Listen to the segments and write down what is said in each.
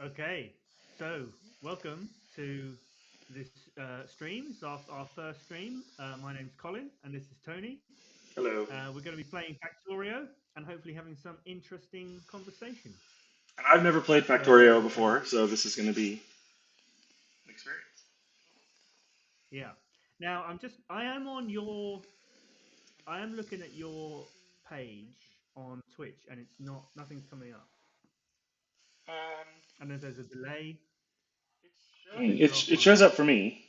Okay, so welcome to this stream. It's our first stream. My name's Colin, and this is Tony. Hello. We're going to be playing Factorio and hopefully having some interesting conversation. And I've never played Factorio So, before, so this is going to be an experience. yeah. Now, I am looking at your page on Twitch, and nothing's coming up. Um, I know there's a delay. Says you're it offline. shows up for me.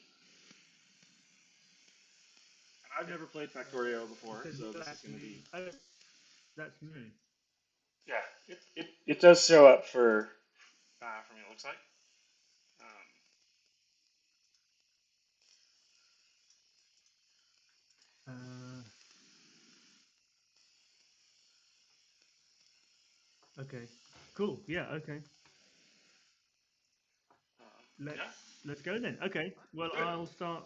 And I've Okay. never played Factorio It before, says so you'll this is going to actually. be Oh, that's me. yeah. It does show up for me. It looks like. Um, Uh, okay. Cool. Yeah. Okay. Let's yeah. let's go then. Okay. Well, Good. I'll start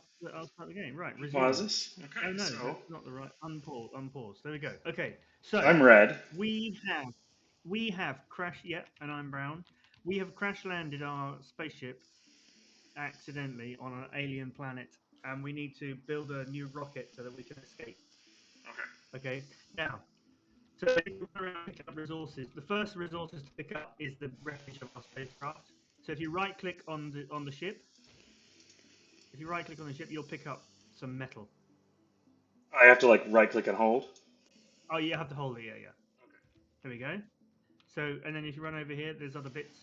the game. Right. Pause Resume. this. Okay. Oh no, So that's not the right. Unpause. Unpause. There we go. Okay. so So I'm red. we have we have crash. Yeah, and I'm brown. We have crash landed our spaceship accidentally on an alien planet, and we need to build a new rocket so that we can escape. Okay. Okay. Now, so if you run around picking up resources, the first resources to pick up is the wreckage of our spacecraft. So if you right click on the ship, if you right click on the ship, you'll pick up some metal. I have to like right click and hold. Oh, you have to hold it. Yeah, yeah. Okay. There we go. So, and then if you run over here, there's other bits.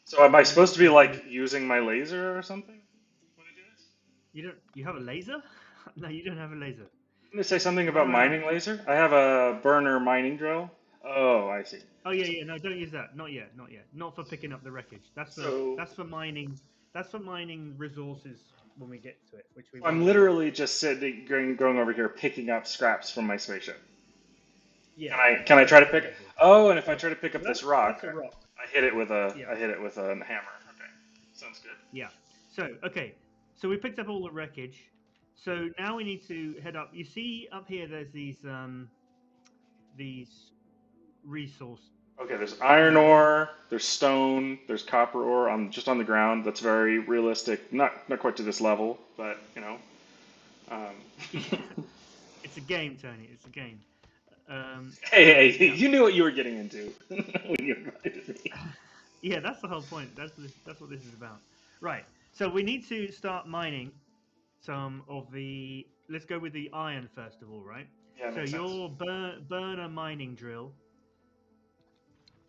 So am I And then supposed to be as you, like using my laser or something when I do this? you have a laser? No, you don't have a laser. Didn't it say something Run about around. mining laser? I have a burner mining drill. Oh, I see. Oh yeah, yeah. No, don't use that. Not yet. Not yet. Not for picking up the wreckage. So That's for mining. That's for mining resources when we get to it, which we I'm will do. literally just sitting, going over here, picking up scraps from my spaceship. Yeah, Can I that's try to what we're pick? gonna do. Oh, and if I So, try to pick so up this that's rock, a rock. I hit it with Yeah, a hammer. Okay, sounds good. yeah. So okay, so we picked up all the wreckage. So now we need to head up. You see up here, there's these resource. Okay, there's iron These ore, there's stone, there's copper ore on just on the ground. That's very realistic. Not quite to this level, but you know. Um, it's a game, Tony. It's a game. So hey, yeah, you knew what you were getting into when you invited me. yeah. That's the whole point. That's what this is about. Right. So we need to start mining some of the. Let's go with the iron first of all, right? Yeah, So makes sense. your burner mining drill.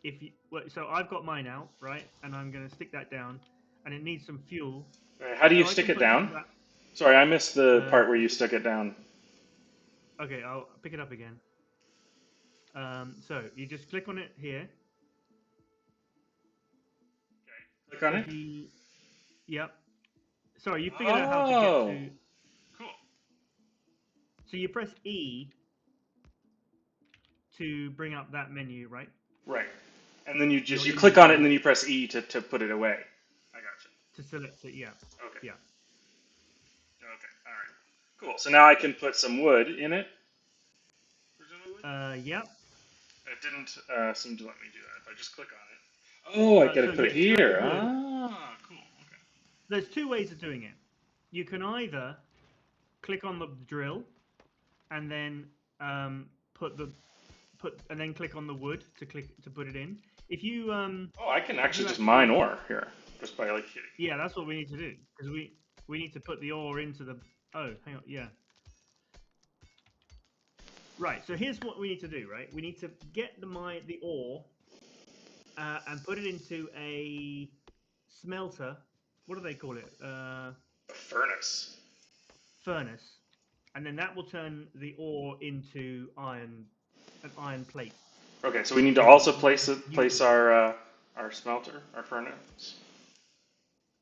If you well, so I've got mine out, right, and I'm going to stick that down, and it needs some fuel. How do you So I stick can it put some down? of that. Sorry, I missed the part where If you you, stuck it down. okay, I'll pick it up again. So you just click on it here. Click So on if it. you, yep. Sorry, you figured out how to get Oh, to. cool. So you press E to bring up that menu, right? Right. And then Your you click on it and inventory then you press E to put it away. I gotcha. to select it. Yeah, Okay. yeah. Okay. All right. Cool. So now I can put some wood in it, presumably. Yep. It didn't seem to let me do that. If I just click on it. Oh, I gotta So put it yeah, to make here. wood, Ah, cool. Okay. there's two ways of doing it. You can either click on the drill and then put the put and then click on the wood to click to put it in. Oh, I can If you actually just mine actually ore here just by like hitting. yeah, that's what we need to do because we need to put the ore into the oh hang on yeah right. So here's what we need to do. Right, we need to get the ore and put it into a smelter. What do they call it? A furnace. Furnace, and then that will turn the ore into an iron plate. Okay, so we need to So that also we can then use place it. our smelter, our furnace.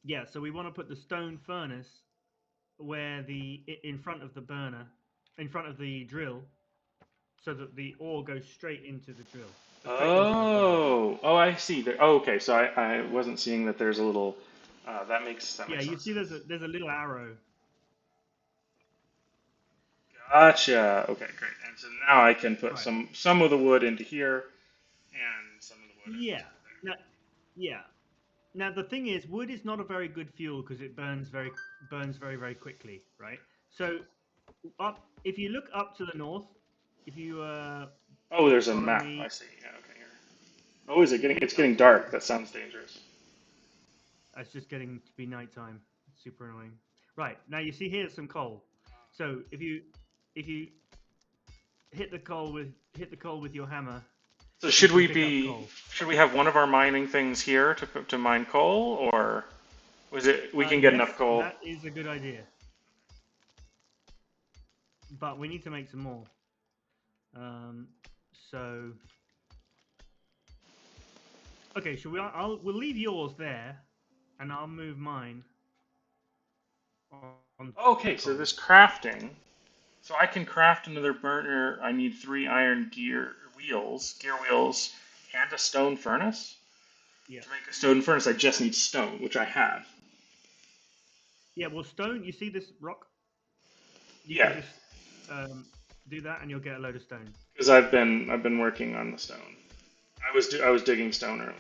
Yeah, so we want to put the stone furnace where in front of the burner, in front of the drill, so that the ore goes straight into the drill, straight into the furnace. Oh, I see. Oh, okay. So I wasn't seeing that there's a little. That Yeah, makes you sense. see, there's a little arrow. Gotcha. Okay, great. And so now I can put Right. some of the wood into here. and some of the wood I Yeah. just put there. Now, yeah. Now the thing is, wood is not a very good fuel because it burns very quickly, right? So up, if you look up to the north, if you Oh, there's a follow map. me, I see. Yeah, okay, here. Oh, is it if getting? you It's look up getting to the, dark. That sounds dangerous. it's just getting to be nighttime. It's super annoying. Right now, you see here's some coal. So if you hit the coal with your hammer, So you should can we pick up be? coal. Should we have one of our mining things here to mine coal, or was it we can get enough Yes, coal? that is a good idea, but we need to make some more. Um, so okay, shall we? We'll leave yours there, and I'll move mine on the Okay, so coal. this crafting. So I can craft another burner. I need 3 iron gear wheels, and a stone furnace. Yeah, To make a stone furnace, I just need stone, which I have. yeah. Well, stone. You see this rock? You can Yeah, just um, do that, and you'll get a load of stone. because I've been working on the stone. I was digging stone earlier.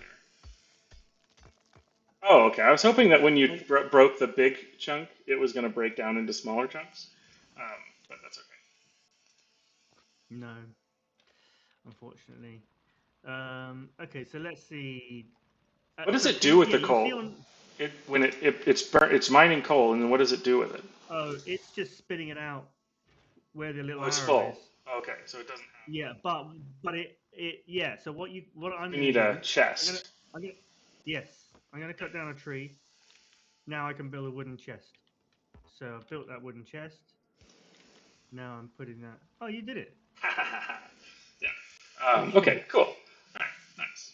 Oh, okay. I was hoping that when you And broke the big chunk, it was going to break down into smaller chunks. Um, but that's okay. no, unfortunately. Okay, so let's see. What does So it do with yeah, the you see coal? on. It's mining coal, and then what does it do with it? Oh, it's just spitting it out where the little Oh, it's arrow is. full. Okay, so it doesn't have. Yeah, but it yeah. So what So I'm we gonna need a do? I'm gonna chest. I'm gonna yes. I'm gonna cut down a tree. Now I can build a wooden chest. So I've built that wooden chest. Now I'm putting that. Oh, you did it. Yeah. Okay. Cool. All right. Nice.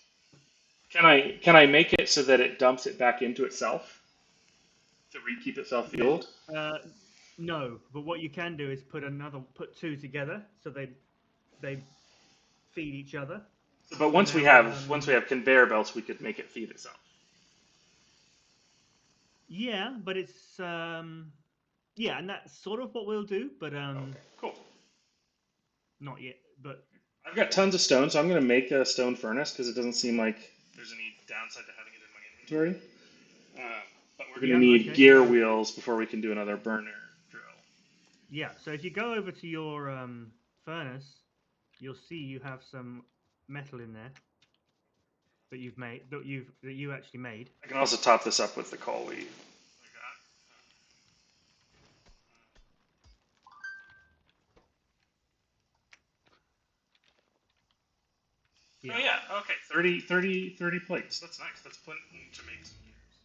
Can I make it so that it dumps it back into itself to keep itself No, fueled? uh, no. But what you can do is put two together so they feed each other, But and once we now have conveyor belts, we could make it feed itself. yeah, but it's yeah, and that's sort of what we'll do, but Okay. Cool. not yet. But I've got tons of stone, so I'm going to make a stone furnace because it doesn't seem like there's any downside to having it in my inventory. But we're going to yeah, need okay. gear So wheels before we can do another burner drill. yeah, so if you go over to your furnace, you'll see you have some metal in there that you actually made. I can also top this up with the coal we got. Oh Yeah. yeah, okay. 30 plates. That's nice. That's plenty to make some gears.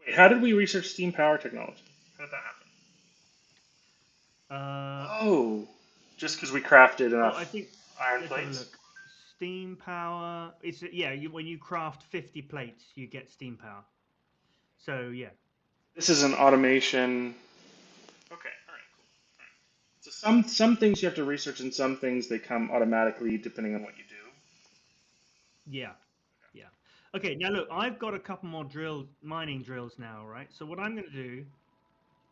Wait, how did we research steam power technology? How did that happen? Uh Oh, just because we crafted oh, I enough think iron let's have a plates? look. Steam power. It's yeah. When you craft 50 plates, you get steam power. So yeah, This is an automation. Okay, all right, cool. All right. So some things you have to research, and some things they come automatically depending on what you do. yeah, yeah. Okay, now look, I've got a couple more mining drills now, right? So what I'm going to do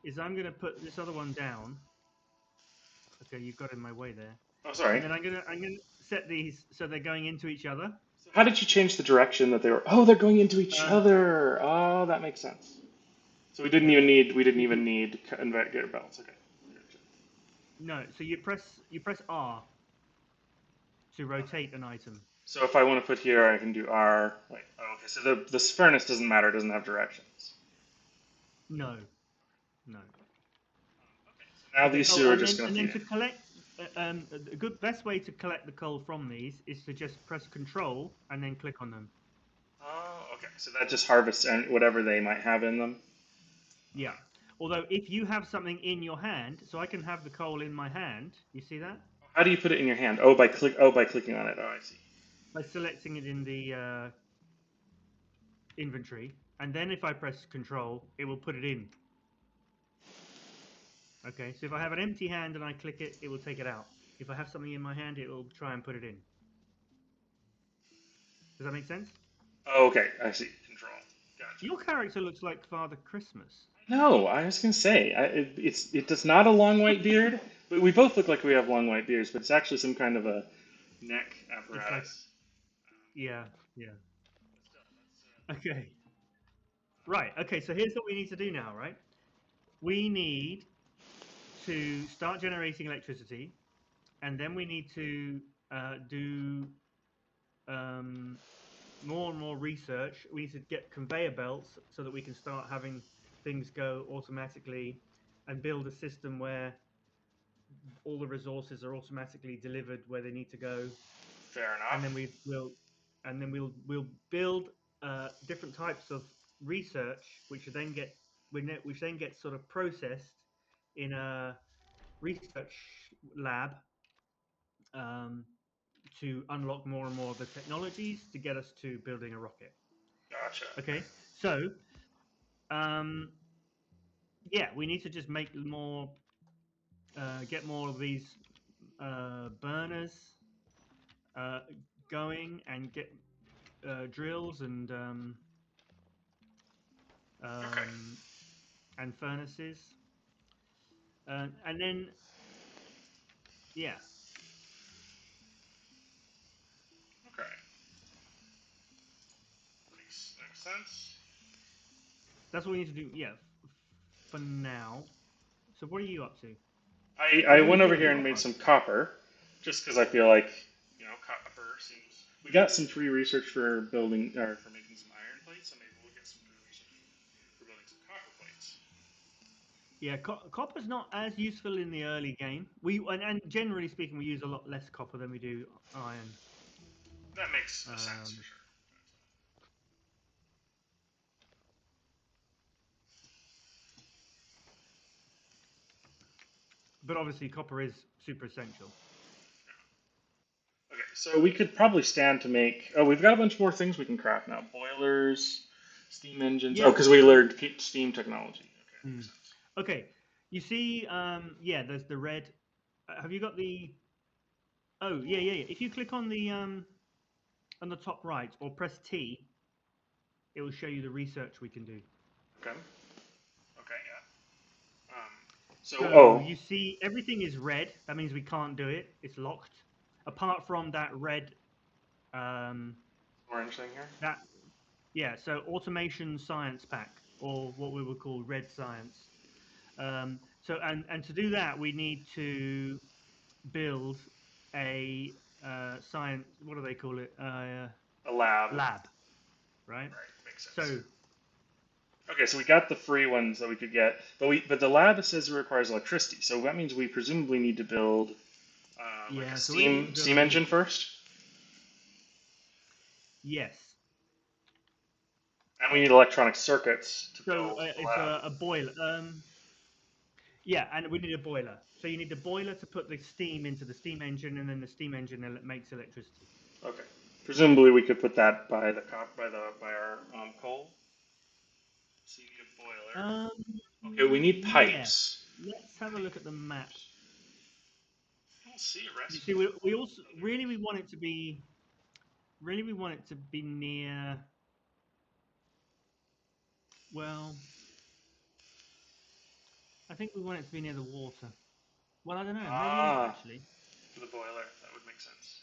is I'm going to put this other one down. Okay, you've got in my way there, Oh, and sorry. then I'm gonna set these so they're going into each other. So how did you change the direction that they were? Oh, they're going into each Uh, other. Oh, that makes sense. So yeah. we didn't If you even need conveyor belts. Okay. no, so you press R to Okay. rotate an item. So if I want to put here, I can do R. Wait. Oh, okay. So this furnace doesn't matter. It doesn't have directions. No, no. Okay. So now Okay. these Oh, two are just going to and feed then it. to collect, a good best way to collect the coal from these is to just press Control and then click on them. Oh, okay. So that just harvests whatever they might have in them. Yeah. Although if you have something in your hand, so I can have the coal in my hand. You see that? How do you put it in your hand? Oh, by click. Oh, by clicking on it. Oh, I see. By selecting it in the inventory, and then if I press Control, it will put it in. Okay, so if I have an empty hand and I click it, it will take it out. If I have something in my hand, it will try and put it in. Does that make sense? Oh, okay. I see. Control. Gotcha. Your character looks like Father Christmas. No, I was gonna say it does not a long white beard, but we both look like we have long white beards, but it's actually some kind of a neck It's like apparatus. Yeah, yeah. Okay. Right. Okay. So here's what we need to do now. Right. We need to start generating electricity, and then we need to do um, more and more research. We need to get conveyor belts so that we can start having things go automatically, and build a system where all the resources are automatically delivered where they need to go. Fair And then enough. we'll build different types of research, which then gets sort of processed in a research lab, um, to unlock more and more of the technologies to get us to building a rocket. Gotcha. Okay, so um, yeah, we need to just make more, get more of these burners uh, going, and get drills Okay. um, and furnaces, and then yeah, Okay. Makes sense. that's what we need to do. Yeah, for now. So what are you up to? I You're went looking over at the here and made copper. some copper, just because I feel like copper seems. We got some free research for building or for making some iron plates, so maybe we'll get some free research for building some copper plates. Yeah, copper's not as useful in the early game. And generally speaking, we use a lot less copper than we do iron. That makes a sense for Um, sure. but obviously, copper is super essential. Okay, so we could probably stand to make. Oh, we've got a bunch more things we can craft now: boilers, steam engines. Oh, Yeah. because we learned steam technology. Okay, Hmm. makes sense. Okay. You see, yeah, there's the red. Have you got the? Oh, yeah, yeah, yeah. If you click on the top right or press T, it will show you the research we can do. Okay. Okay. Yeah. So, So oh, you see, everything is red. That means we can't do it. It's locked. Apart from that red, um, orange thing here. that yeah. So automation science pack, or what we would call red science. So and to do that, we need to build a science. What do they call it? A lab. Lab, right? Right. Makes sense. So Okay, so we got the free ones that we could get, but the lab says it requires electricity, so that means we presumably need to build like a yeah, so we're gonna need to steam build steam engine electricity. first, Yes. and we need electronic circuits to So build the it's lab. a boiler. Yeah, and we need a boiler. So you need the boiler to put the steam into the steam engine, and then the steam engine makes electricity. Okay, presumably we could put that by by our coal. So you need a boiler. Um, Okay, we need yes. pipes. Let's have a look at the map. I don't see a You recipe see, for we also building. we want it to be we want it to be near. Well, I think we want it to be near the water. Well, I don't know. Maybe not Ah, actually. for the boiler, that would make sense.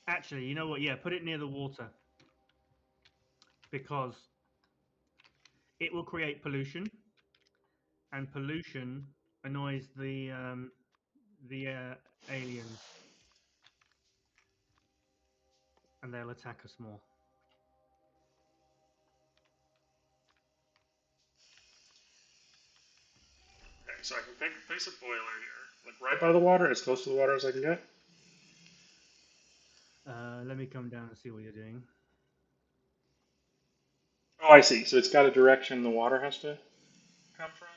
Actually, you know what? Yeah, put it near the water because it will create pollution, and pollution annoys the aliens, and they'll attack us more. Okay, so I can place a boiler here, like right by the water, as close to the water as I can get. Let me come down and see what you're doing. Oh, I see. So it's got a direction the water has to come from.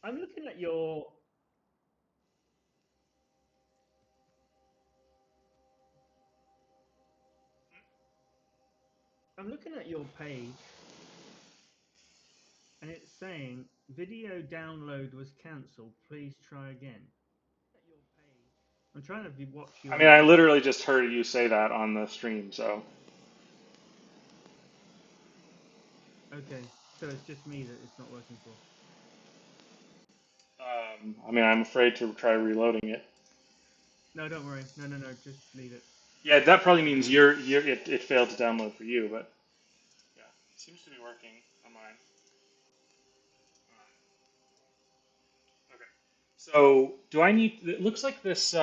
I'm looking at your. I'm looking at your page, and it's saying video download was cancelled. Please try again. At your page. I'm trying to watch I mean, your. I literally just heard you say that on the stream, so Okay, so it's just me that it's not working for. I mean, I'm afraid to try reloading it. No, don't worry. No, no, no. Just leave it. Yeah, that probably means Um, it failed to download for you, but yeah, it seems to be working on mine. Okay. So do I need? It looks like this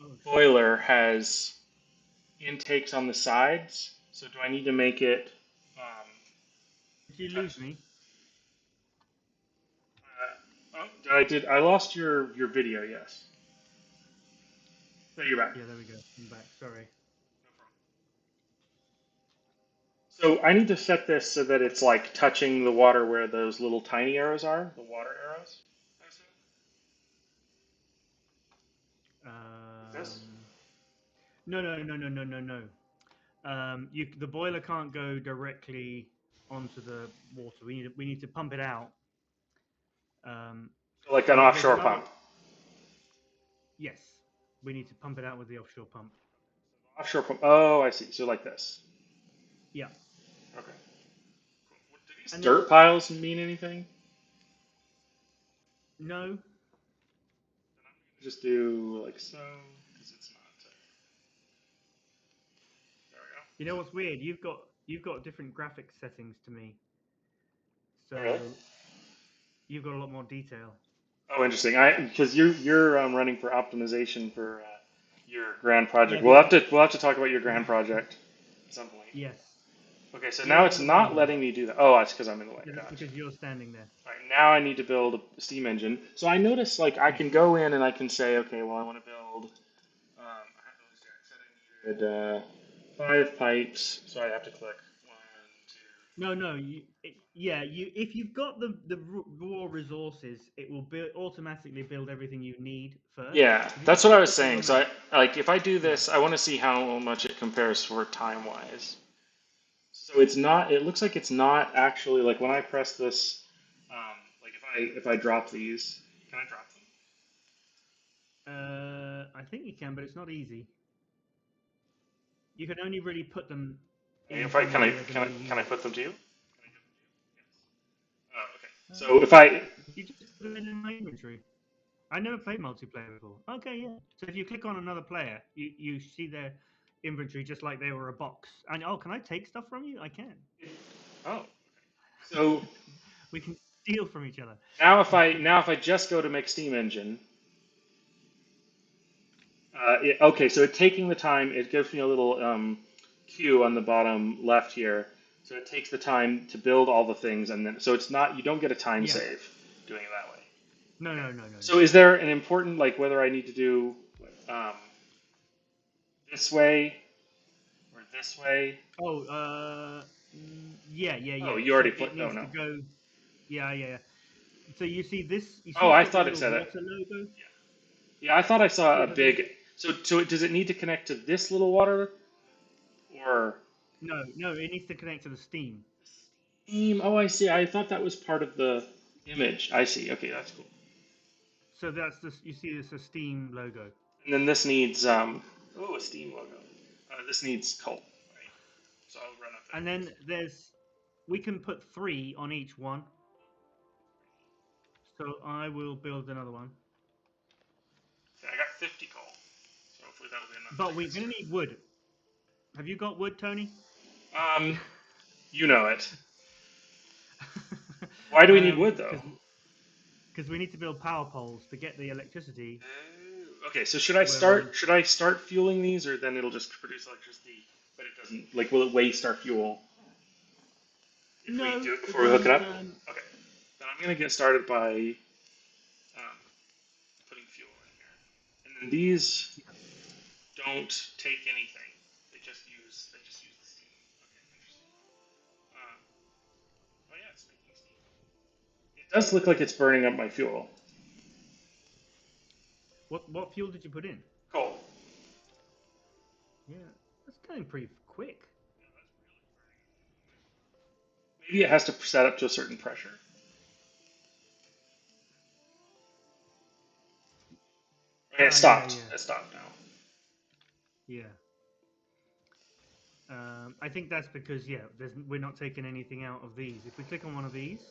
oh shit! boiler has intakes on the sides. So do I need to make it Did you lose touch? me? Oh, I did. I lost your video. Yes. There you're back. Yeah, there we go. I'm back. Sorry. No problem. So I need to set this so that it's like touching the water where those little tiny arrows are, the water arrows. I assume. Like this. Um, no, no, no, no, no, no, no. The boiler can't go directly onto the water. We need to pump it out. Um, So like an so there's offshore another. pump. Yes, we need to pump it out with the offshore pump. Offshore pump. Oh, I see. So like this. Yeah, Okay. Cool. Do these and then dirt piles mean anything? no. Just do like so, because it's not. There You know what's weird? You've got different graphics settings to me, we go. Oh, really? so you've got a lot more detail. Oh, interesting. I because you're running for optimization for your grand Yeah, project. because We'll have to talk about your grand project at some point. yes, Okay, so now you're it's in the way not though. letting me do that. Oh, that's because I'm in the way. Yeah, that's Gotcha. because you're standing there. All right, now I need to build a steam engine. So I notice like I Yeah. can go in and I can say, okay, well I want to build. I said I needed 5 pipes, so I have to click one, No, no. Yeah, you. If you've got the raw resources, it will automatically build everything you need first. Yeah, If you that's just what I double was click saying. on So that, I like if I do yeah. this, I want to see how much it compares for time wise. So it's not. It looks like it's not actually like when I press this. Like if I drop these, can I drop them? I think you can, but it's not easy. You can only really put them in If I somewhere they're going to be can I used. put them to you? Oh, okay. So if Uh, I you just put them in my inventory. I never played multiplayer before. Okay, yeah. So if you click on another player, you see their inventory just like they were a box. And oh, can I take stuff from you? I can. oh so We can steal from each other. now if I just go to make Steam Engine, okay, so it's taking the time. It gives me a little cue on the bottom left here. So it takes the time to build all the things, and then so it's not you don't get a time Yeah. save doing it that way. No, Okay. no, no, no, no. So is there an important like whether I need to do um, this way or this way? Oh, yeah, yeah, Oh, yeah. you So already it put. Oh needs to no. go. Yeah, yeah, yeah. So you see this? You see, Oh, it's I got the thought it little said it. water logo. Yeah, I thought I saw Yeah. a big. So does it need to connect to this little water or No, no. It needs to connect to the Steam. Steam? Oh, I see. I thought that was part of the image. I see. Okay, that's cool. So that's this. You see, it's a Steam logo. And then this needs oh a Steam logo. This needs coal, right? So I'll run up And there. then there's. We can put 3 on each one. So I will build another one. Okay, I got 50 coal, so hopefully that'll be enough to But we're get gonna started. need wood. Have you got wood, Tony? You know it. Why do we need wood though? Because we need to build power poles to get the electricity Okay, so where we need. should I start fueling these, or then it'll just produce electricity, but it doesn't like will it waste our fuel if we No, do it it before we hook it won't. up? Okay, then I'm gonna get started by putting fuel in here, and then these don't take anything. They just use the steam. Okay, interesting. Uh, oh yeah, it's making steam. It does look like it's burning up my fuel. What fuel did you put in? Cool. Yeah, that's going pretty quick. Maybe it has to set up to a certain pressure. Okay, it Yeah, stopped. yeah, It stopped now. yeah. I think that's because we're not taking anything out of these. If we click on one of these,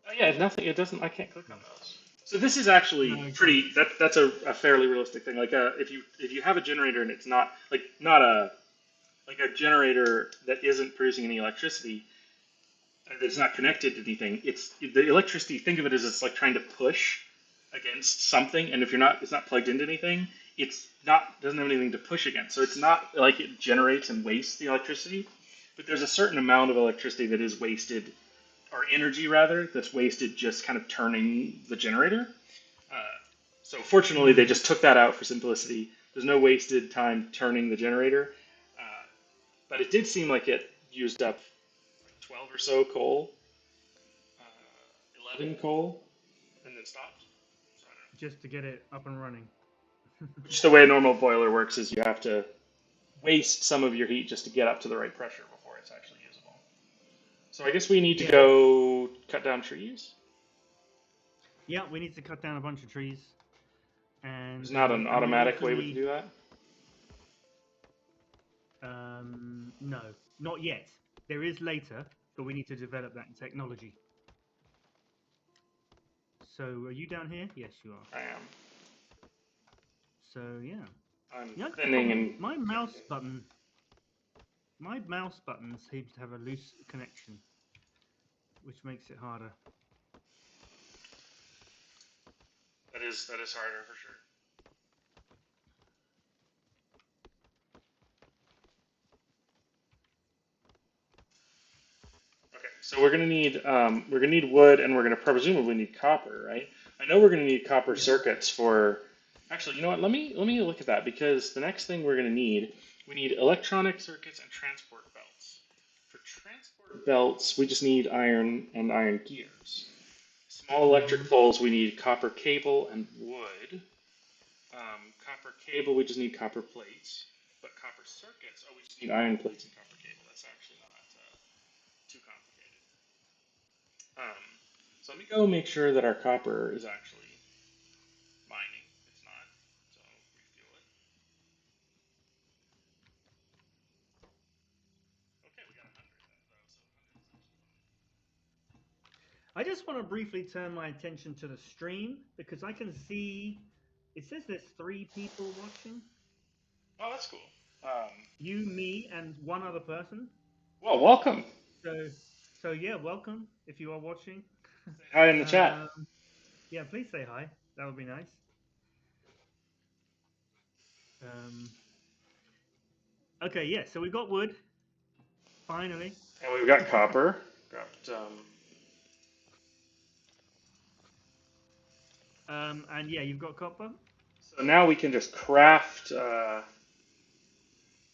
oh, Oh, yeah, nothing. It doesn't. I can't click on those. So this is actually No, pretty. That's a fairly realistic thing. Like if you have a generator and it's not like not a like a generator that isn't producing any electricity, that's not connected to anything. It's the electricity. Think of it as it's like trying to push against something, and if you're not, it's not plugged into anything. It's not doesn't have anything to push against. So it's not like it generates and wastes the electricity. But there's a certain amount of electricity that is wasted, or energy rather, that's wasted just kind of turning the generator. Uh, so fortunately, they mm, just took that out for simplicity. There's no wasted time turning the generator, uh, but it did seem like it used up 12 or so coal, 11 coal, and then stopped. So I don't know. just to get it up and running. Just the way a normal boiler works is you have to waste some of your heat just to get up to the right pressure before it's actually usable. So I guess we need to Yeah, go cut down trees. yeah. We need to cut down a bunch of trees, There's not an and we'll automatic also way we can need. do that. No, not yet. There is later, but we need to develop that technology. So, are you down here? Yes, you are. I am. So, yeah. I'm You know, the thinning problem, and my mouse button seems to have a loose connection, which makes it harder. that is harder for sure. Okay, so we're gonna need wood, and we're gonna presumably need copper, right? I know we're gonna need copper Yeah. circuits for. Actually, you know what? Let me look at that because the next thing we're gonna need, we need electronic circuits and transport belts. For transport belts, we just need iron and iron gears. Small Mm-hmm. electric poles, we need copper cable and wood. Copper cable, we just need copper plates. But copper circuits, oh, we just need iron plates and copper cable. That's actually not too complicated. Um, so let me go make sure that our copper is actually mining. It's not, so refuel it. Okay, we got 100 though, so 100 is actually fine. I just want to briefly turn my attention to the stream because I can see it says there's 3 people watching. Oh, that's cool. Um, You, me, and one other person. well, welcome. So, so yeah, welcome if you are watching. Say hi in the chat. um, yeah, please say hi. That would be nice. Um, okay, yeah. So we got wood finally. And we've got copper. Got And yeah, you've got copper. so now we can just craft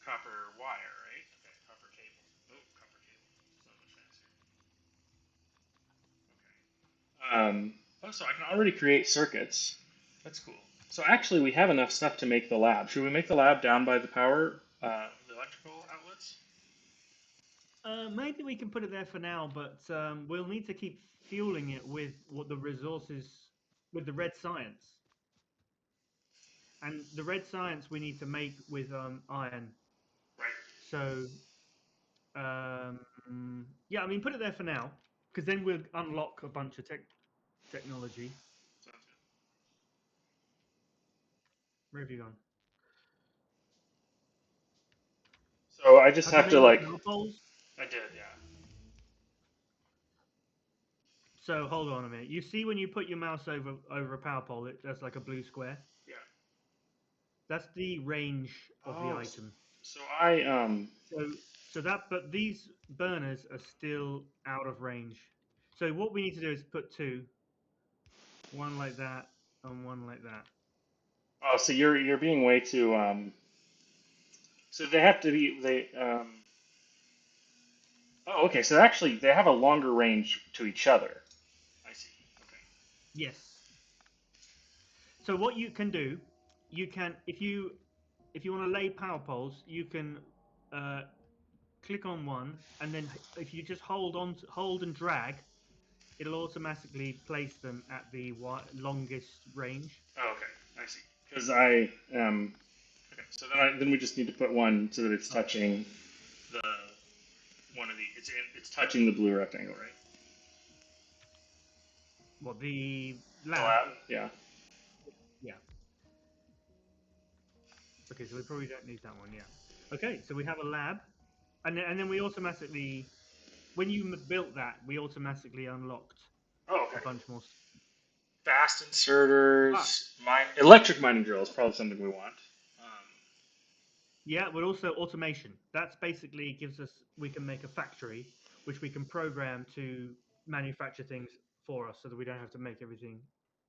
copper wire, right? Okay, copper cable. Oh, copper cable. So much faster. Okay. Oh, so I can already create circuits. That's cool. So actually, we have enough stuff to make the lab. Should we make the lab down by the power, the electrical outlets? Maybe we can put it there for now, but we'll need to keep fueling it with what the resources with the red science. And the red science we need to make with iron. Right. So yeah, I mean put it there for now, because then we'll unlock a bunch of technology. Sounds good. Where have you gone? So I just Have you have to made any like. power poles? I did, yeah. So hold on a minute. You see when you put your mouse over a power pole, that's like a blue square. Yeah. That's the range of the Oh, item. so I. So that, but these burners are still out of range. So what we need to do is put two, one like that and one like that. Oh, so you're being way too. So they have to be they. Oh, okay. So actually, they have a longer range to each other. I see. Okay. Yes. So what you can do, you can if you want to lay power poles, you can uh, click on one, and then if you just hold and drag, it'll automatically place them at the longest range. Oh, okay. I see. Because I okay. So then we just need to put one so that it's Oh, touching the one of the it's touching the blue rectangle, right? What, the The lab? lab? Yeah. Yeah. Okay, so we probably don't need that one. Yeah. Okay, so we have a lab, and then we automatically, when you built that, we automatically unlocked Oh, a okay. bunch more. Fast But inserters, electric mining drill is probably something we want. yeah, but also automation. That's basically gives us, we can make a factory which we can program to manufacture things for us, so that we don't have to make everything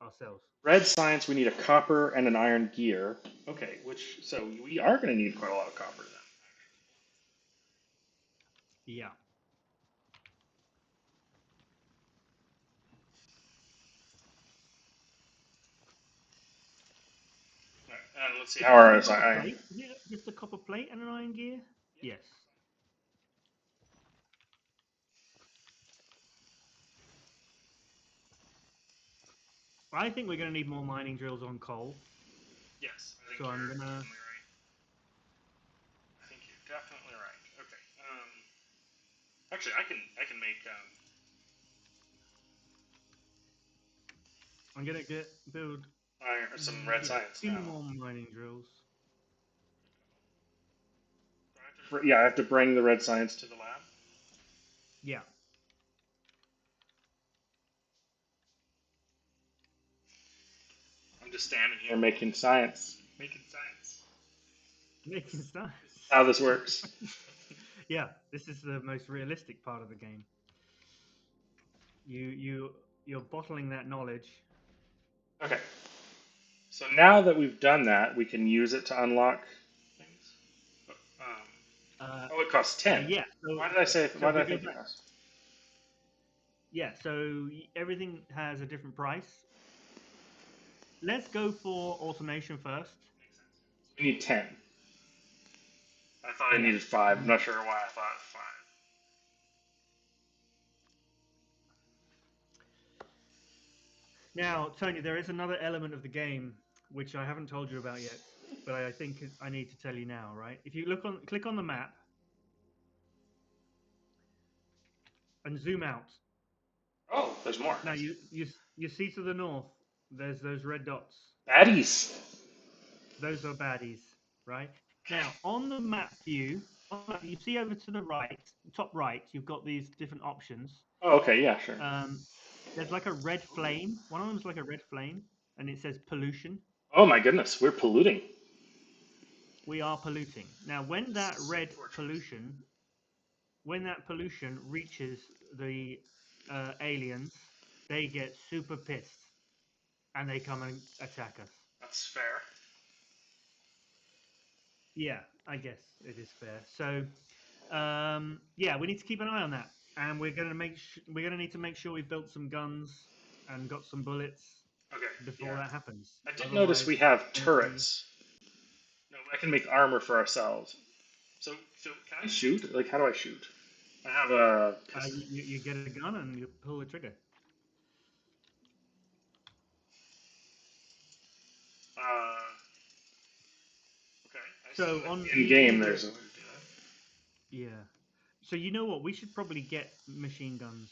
ourselves. Red science, we need a copper and an iron gear. Okay, so we are going to need quite a lot of copper then. Yeah. And let's see Is how it just a our copper iron. plate? Is it just a copper plate and an iron gear? Yes. I think we're going to need more mining drills on coal. Yes, I think So I'm you're gonna definitely right. I think you're definitely right. Okay. Actually, I can make I'm gonna get build iron or some red yeah, science two now. more mining drills. Yeah, I have to bring the red science to the lab. Yeah. I'm just standing here making science. Making science. Making sense. This is how this works. Yeah, this is the most realistic part of the game. You're bottling that knowledge. Okay. So now that we've done that, we can use it to unlock things. Um, Uh, oh, it costs 10. yeah. So Why did I say? so Why if did we I go think it back, cost? yeah. So everything has a different price. Let's go for automation first. We need 10. I thought I Yeah. needed 5. I'm Um, not sure why I thought 5. Now, Tony, there is another element of the game which I haven't told you about yet, but I think I need to tell you now. Right? If you click on the map and zoom out. Oh, there's more. Now you see to the north, there's those red dots. Baddies. Those are baddies, right? Okay. Now on the map view, you see over to the right, top right, you've got these different options. Oh, okay. Yeah, sure. Um, there's like a red flame. One of them is like a red flame, and it says pollution. Oh my goodness, we're polluting. We are polluting. Now, This is unfortunate. when that pollution reaches the aliens, they get super pissed and they come and attack us. That's fair. Yeah, I guess it is fair. So, yeah, we need to keep an eye on that, and we're gonna need to make sure we've built some guns and got some bullets Okay. before Yeah. that happens. I did notice Otherwise, we have it's gonna be turrets. No, I can make armor for ourselves. So can I shoot? Like, how do I shoot? I have a pistol. you get a gun and you pull the trigger. Uh, okay. I see So on that in game in there's a way to do yeah. So you know what? We should probably get machine guns,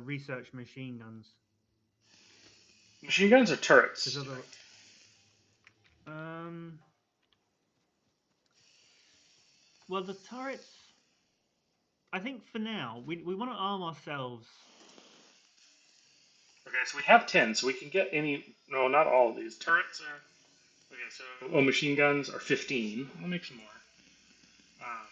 research machine guns, that. Machine guns or because turrets? Do you other think? um, well, the turrets. I think for now we want to arm ourselves. Okay, so we have 10, so we can get any. No, not all of these. Turrets are. Okay, so. Oh, machine guns are 15. I'll make some more. Um,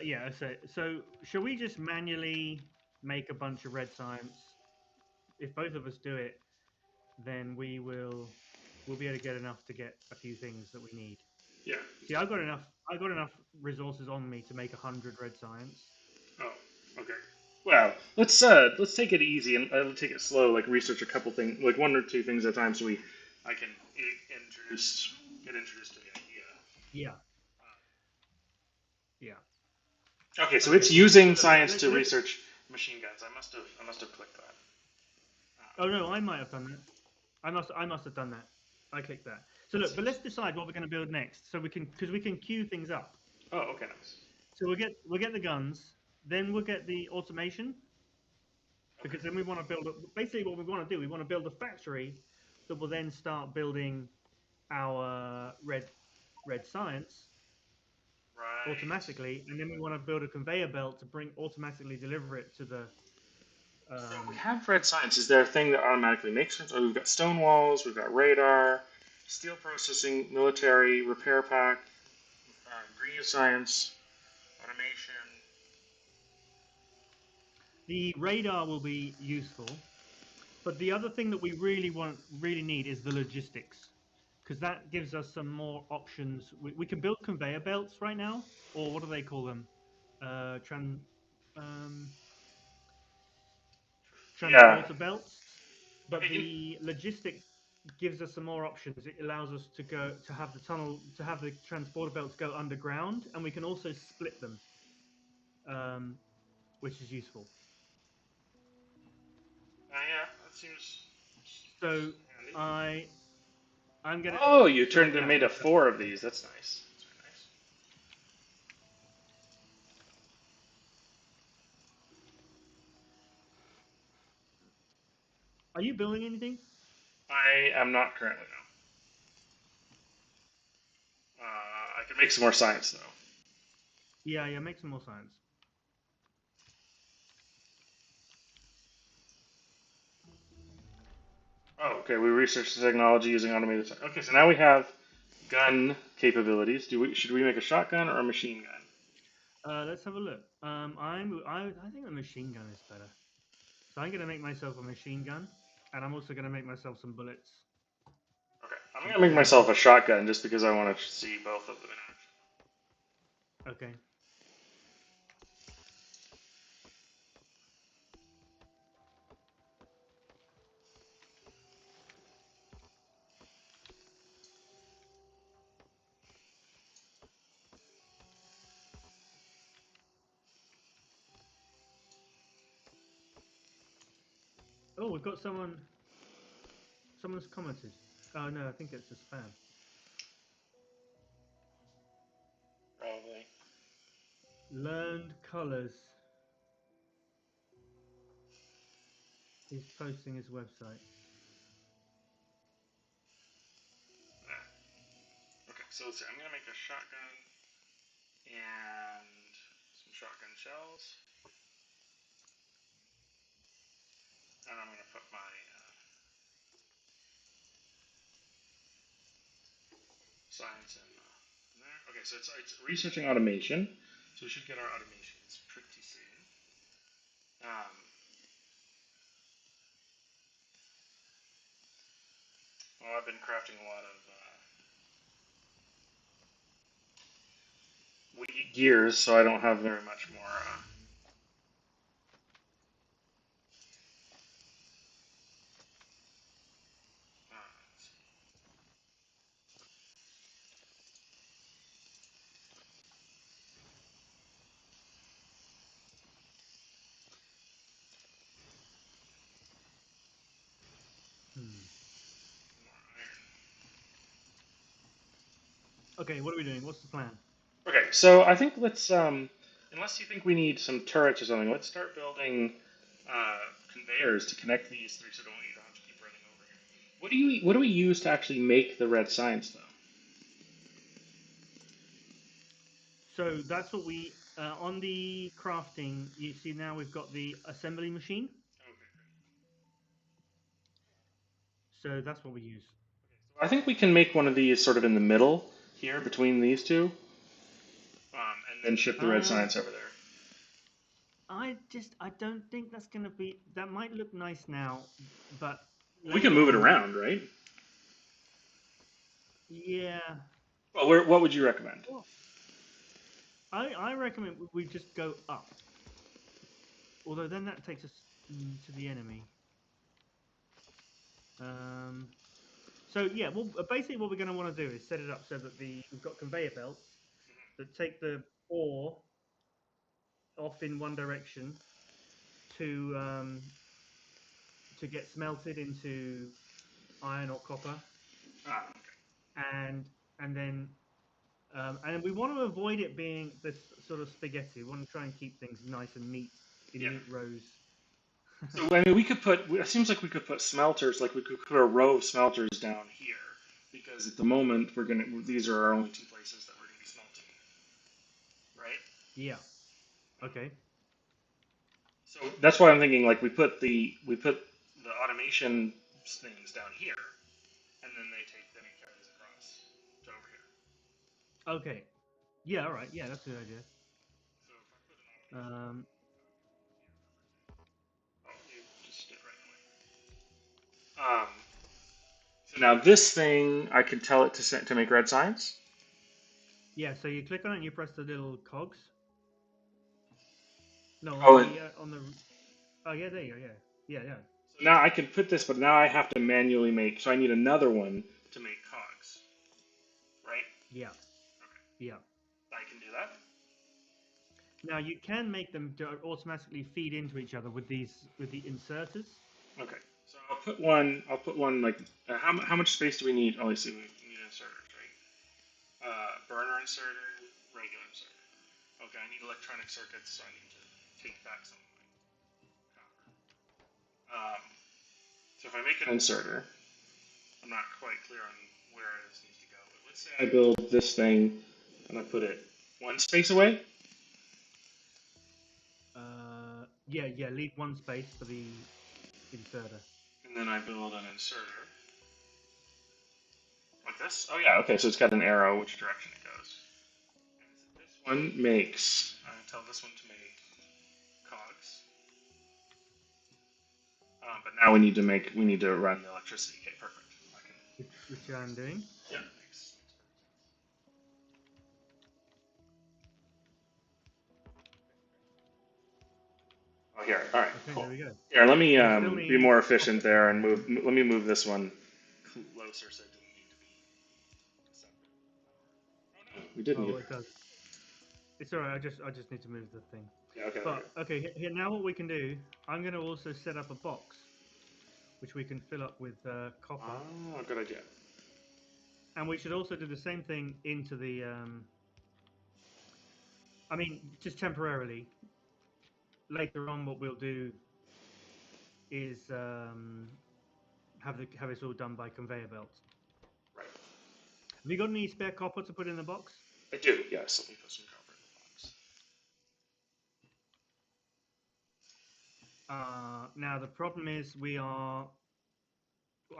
Yeah. So shall we just manually make a bunch of red science? If both of us do it, then we'll be able to get enough to get a few things that we need. yeah. See, I got enough resources on me to make 100 red science. Oh, okay. Well, let's take it easy and take it slow. Like research a couple things, like one or two things at a time, so I can get introduced to the idea. Yeah, yeah. Okay, so it's Okay. So using look, science to let's. research machine guns. I must have clicked that. Oh no, I might have done that. I must have done that. I clicked that. So Let's look, see. but let's decide what we're going to build next, so we can because we can queue things up. Oh, okay, nice. So we'll get the guns, then we'll get the automation because then we want to build. Basically, what we want to do, we want to build a factory that will then start building our red science Right. automatically, and then we want to build a conveyor belt to bring automatically deliver it to the. So we Um, have red science. Is there a thing that automatically makes it? Oh, we've got stone walls, we've got radar, steel processing, military, repair pack, green science, automation. the radar will be useful, but the other thing that we really need is the logistics, because that gives us some more options. We can build conveyor belts right now, or what do they call them? Uh, tran, um, Yeah. Transporter belts. But Okay. the logistics gives us some more options. It allows us to go to have the tunnel to have the transporter belts go underground, and we can also split them, um, which is useful. Yeah, that seems So handy. I I'm gonna Oh, you so turned and yeah. made a four of these. That's nice. That's very nice. Are you building anything? I am not currently now. I can make some more science though. Yeah, yeah. Make some more science. Oh, okay. We researched the technology using automated. Okay, so now we have gun capabilities. Do we should we make a shotgun or a machine gun? Let's have a look. I think a machine gun is better. So I'm gonna make myself a machine gun, and I'm also gonna make myself some bullets, Okay, I'm some gonna make ammo. myself a shotgun just because I want to see both of them in action. Okay. Oh, we've got someone. Someone's commented. Oh no, I think it's a spam. Probably. Learned colors. He's posting his website. Yeah. Okay, so let's see. I'm gonna make a shotgun and some shotgun shells, and I'm gonna put my science in there. Okay, so it's researching automation. So we should get our automations pretty soon. Well, I've been crafting a lot of gears, so I don't have very much more. Let's see. Hmm. More iron. Okay, what are we doing? What's the plan? Okay, so I think let's unless you think we need some turrets or something, let's start building uh, conveyors to connect these three, so you don't have to keep running over here. What do we use to actually make the red science though? So that's what we on the crafting. You see now we've got the assembly machine. Okay. So that's what we use. So I think we can make one of these sort of in the middle here between these two, and then ship the red Um, science over there. I don't think that's gonna be. That might look nice now, but We can later move it on, around, right? yeah. Well, what would you recommend? Well, I recommend we just go up. Although then that takes us to the enemy. Um, so yeah, well, basically what we're going to want to do is set it up so that we've got conveyor belts that take the ore off in one direction to um, to get smelted into iron or copper, Ah, okay. and and then And we want to avoid it being this sort of spaghetti. We want to try and keep things nice and neat in Yeah. neat rows. So I mean, we could put. It seems like we could put smelters. Like we could put a row of smelters down here, because at the moment we're gonna. These are our only two places that we're gonna be smelting, right? Yeah. Okay. So that's why I'm thinking like we put the automation things down here, and then it carries across to over here. Okay. Yeah. All right. Yeah, that's a good idea. So if I put an automation, Um, oh, you just did right away. So now this thing, I can tell it to make red signs. yeah. So you click on it and you press the little cogs. No, Oh, and on the. Oh yeah, there you go. Yeah. Yeah. Yeah. so now I can put this, but now I have to manually make. So I need another one to make cogs, right? Yeah. Okay, Yeah. I can do that. Now you can make them automatically feed into each other with the inserters. Okay, so I'll put one. I'll put one like. How much space do we need? Oh, I see. We need inserters, right? Burner inserter, regular inserter. Okay, I need electronic circuits, so I need to take back some of my copper. So if I make an inserter, I'm not quite clear on where this needs to go, but let's say I build this thing and I put it one space away, Yeah. Yeah. Leave one space for the inserter. and then I build an inserter like this. Oh yeah, okay, so it's got an arrow which direction it goes. And this one makes, I tell this one to make cogs. But now we need to run the electricity. Okay, perfect. I can, Which I'm doing. yeah, makes Oh, here. All right, Okay. cool. There we go. Here, let me We still be need more copper efficient for there and some move. reason. Let me move this one closer so it doesn't need to be separate. Oh no, we did Oh, need. well, it does. It's all right. I just need to move the thing. Yeah, okay, there we But go. okay, here now what we can do. I'm going to also set up a box which we can fill up with copper, Oh, good idea. and we should also do the same thing into the. I mean, just temporarily. Later on, what we'll do is have this all done by conveyor belts. Right. Have you got any spare copper to put in the box? I do. Yes. Let me put some copper in the box. Now the problem is we are.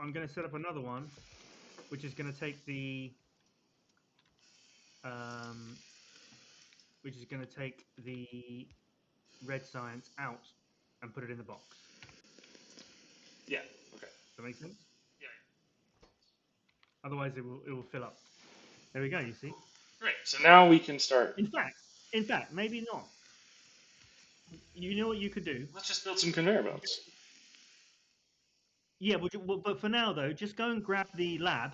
I'm going to set up another one, which is going to take um, the red science out and put it in the box. Yeah. Okay. Does that make sense? Yeah. Otherwise, it will fill up. There we go. You see. Cool. Great. So now we can start. In fact, maybe not. You know what you could do? Let's just build some conveyor belts. Yeah, but for now though, just go and grab the lab,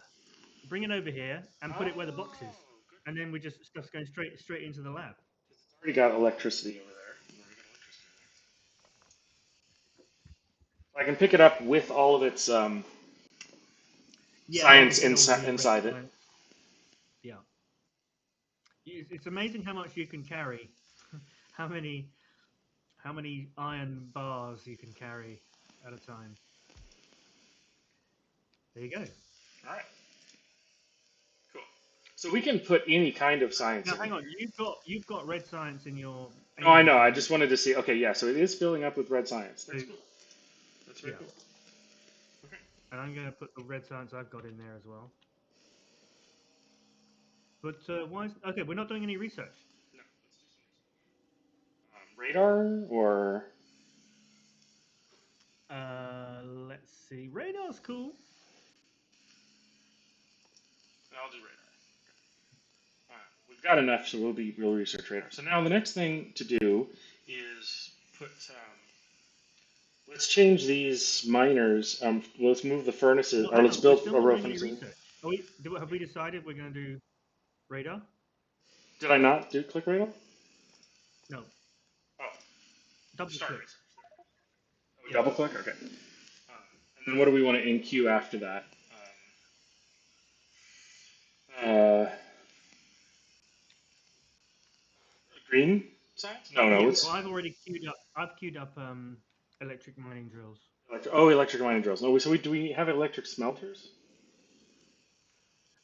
bring it over here, and put Oh, it where the box is, good. and then we just stuff's going straight into the lab. It's already got electricity over there. I can pick it up with all of its Yeah, that'll science fit all the red inside it. science. Yeah, it's amazing how much you can carry, how many iron bars you can carry at a time. There you go. All right. Cool. So we can put any kind of science Now in hang on, here. you've got red science in your No, I know. inventory, I haven't just you? wanted to see. Okay, yeah. So it is filling up with red science. So That's cool. That's very yeah, cool. Okay. and I'm going to put the red science I've got in there as well. But why is okay? We're not doing any research. No, let's do some radar or Let's see. Radar's cool. I'll do radar. We've got enough, so we'll research radar. So now the next thing to do is put. Let's change these miners. Let's move the furnaces, Well, or hang let's on. We're build still a not row doing any furnaces. research. Have we decided we're going to do radar? Did I not do click radar? No. Oh, Double start click. research. Oh, Yeah. double click. Okay. And then what do we want to enqueue after that? green side? No, no, Yeah. it's Well, I've already queued up. I've queued up electric mining drills. electric mining drills. No, so do we have electric smelters?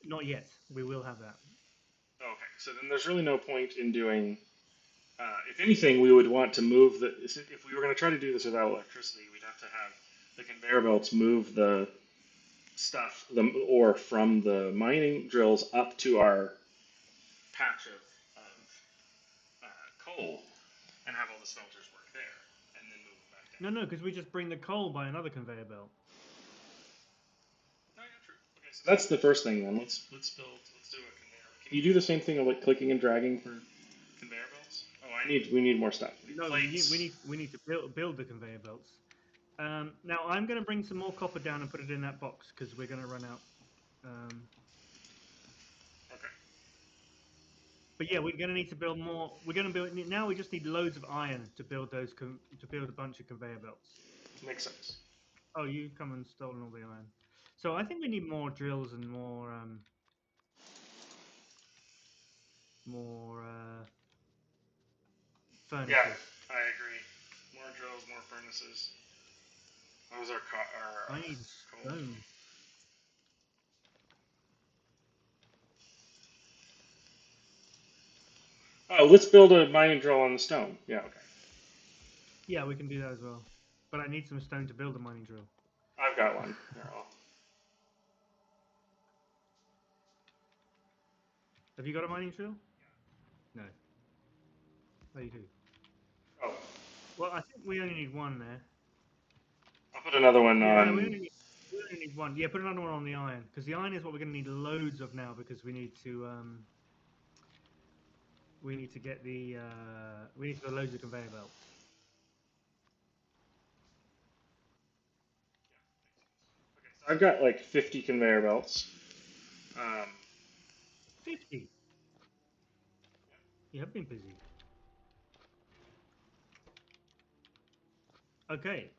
Not yet. We will have that. Okay, so then there's really no point in doing. If anything, we would want to move the. If we were going to try to do this without electricity, we'd have to have the conveyor belts move the stuff, the ore from the mining drills up to our patch of coal, and have all the smelters work there, and then move them back No, down. no, because we just bring the coal by another conveyor belt. Oh yeah, true. Okay, so that's the first thing then. Let's do a conveyor. Can you do the same thing of like clicking and dragging for conveyor belts? Oh, we need more stuff. We need No, plates. we need to build the conveyor belts. Now I'm going to bring some more copper down and put it in that box because we're going to run out. Okay. But yeah, we're going to need to build more. We're going to build now. We just need loads of iron to build those to build a bunch of conveyor belts. Makes sense. Oh, you come and stolen all the iron. So I think we need more drills and more Yeah, furnaces. I agree. More drills, more furnaces. Those are I need coal. stone. Oh, let's build a mining drill on the stone. Yeah, okay. Yeah, we can do that as well. But I need some stone to build a mining drill. I've got one. Here, Have you got a mining drill? No. Oh, you do. oh, Well, I think we only need one there. I'll put another one Yeah, no, on. we only need one. Yeah, put another one on the iron because the iron is what we're going to need loads of now because we need to get we need to get loads of conveyor belts. So I've got like 50 conveyor belts. Um, 50. You have been busy. Okay.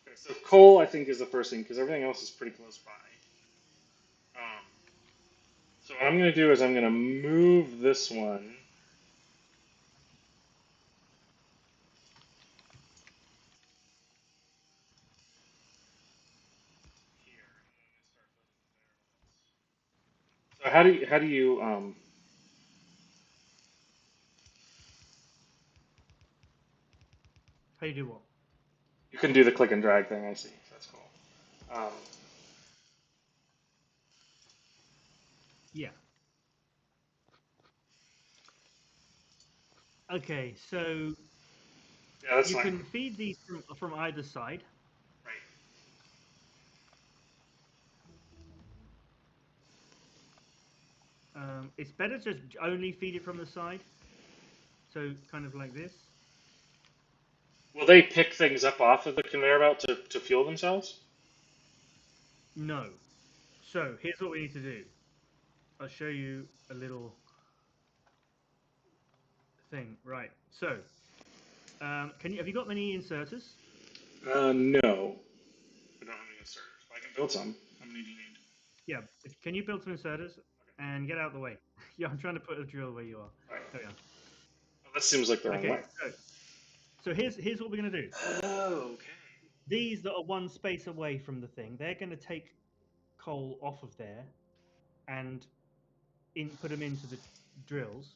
okay, so coal, I think, is the first thing because everything else is pretty close by. Um, so what I'm going to do is I'm going to move this one here. So how do you How you do what? you can do the click and drag thing? I see. That's cool. Yeah. Okay. So Yeah, that's you fine. can feed these from either side. Right. It's better to just only feed it from the side. So kind of like this. Will they pick things up off of the conveyor belt to fuel themselves? No. So here's what we need to do. I'll show you a little thing. Right. So can you have you got many inserters? No. I don't have any inserters. I can build some. How many do you need? Yeah. Can you build some inserters and get out of the way? Yeah, I'm trying to put a drill where you are. Right. There we are. Oh, that seems like the wrong Okay. way. So here's what we're gonna do. Oh, okay. These that are one space away from the thing, they're gonna take coal off of there and put them into the drills,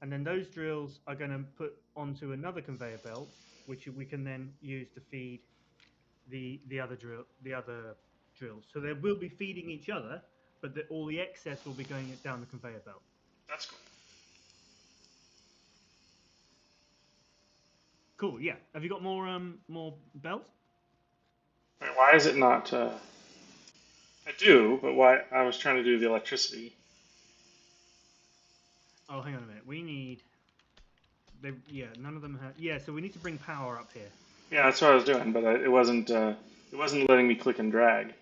and then those drills are going to put onto another conveyor belt, which we can then use to feed the other drills. So they will be feeding each other, but all the excess will be going down the conveyor belt. That's cool. Cool. Yeah. Have you got more belts? Wait, why is it not? I do, but why? I was trying to do the electricity. Oh, hang on a minute. We need. None of them have. Yeah, so we need to bring power up here. Yeah, that's what I was doing, but it wasn't. It wasn't letting me click and drag.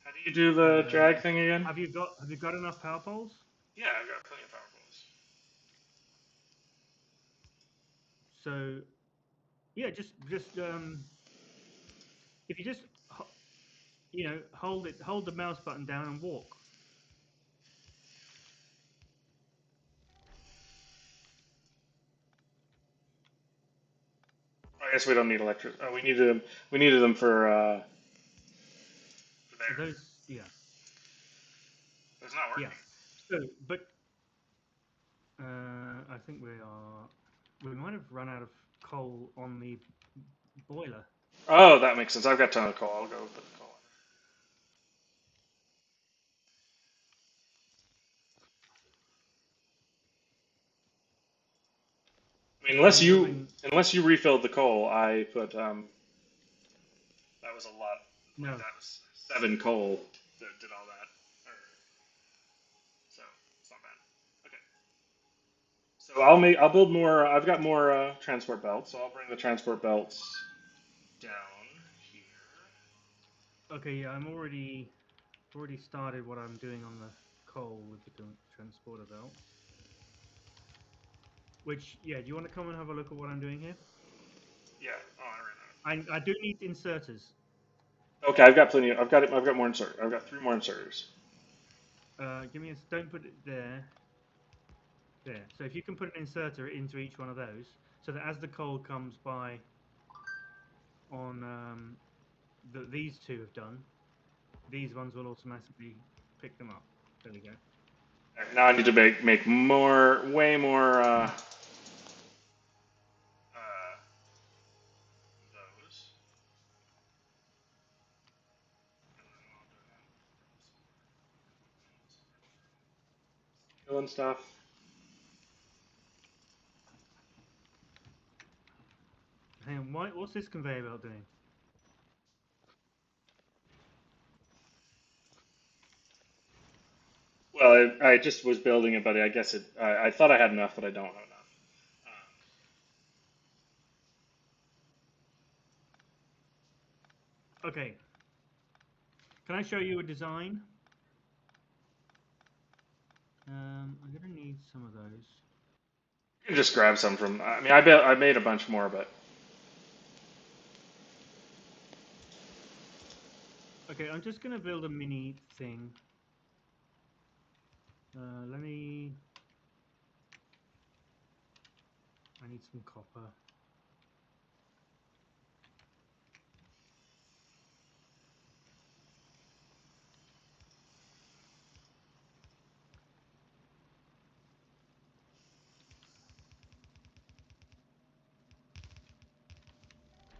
How do you do the Uh, drag thing again? have you got enough power poles? Yeah, I've got plenty of power poles. So yeah, just if you just hold the mouse button down and walk. I guess we don't need electric. Oh, we needed them. We needed them for there. Those, yeah, It's not yeah. working. So, but I think we might have run out of coal on the boiler. Oh, that makes sense. I've got a ton of coal. I'll go put the coal in. I mean, So I'm moving. unless you refilled the coal, I put that was a lot. Like No, that was 7 coal that did all that. Or, so it's not bad. Okay. So I'll build more. I've got more transport belts, so I'll bring the transport belts down here. okay, yeah, already started what I'm doing on the coal with the transporter belt. Which, yeah, do you want to come and have a look at what I'm doing here? Yeah. Oh, I ran I do need inserters. out. Okay, I've got plenty. I've got more inserters. I've got 3 more inserters. Give me a. Don't put it there. There. So if you can put an inserter into each one of those, so that as the coal comes by on that these two have done, these ones will automatically pick them up. There we go. Alright, now I need to make more, way more those. And then while I'm doing that, killing stuff. Hang on, what's this conveyor belt doing? Well, I just was building it, but I guess I thought I had enough, but I don't have enough. Okay. Can I show you a design? I'm gonna need some of those. You can just grab some from. I mean, I made a bunch more, but Okay, I'm just gonna build a mini thing. Let me. I need some copper.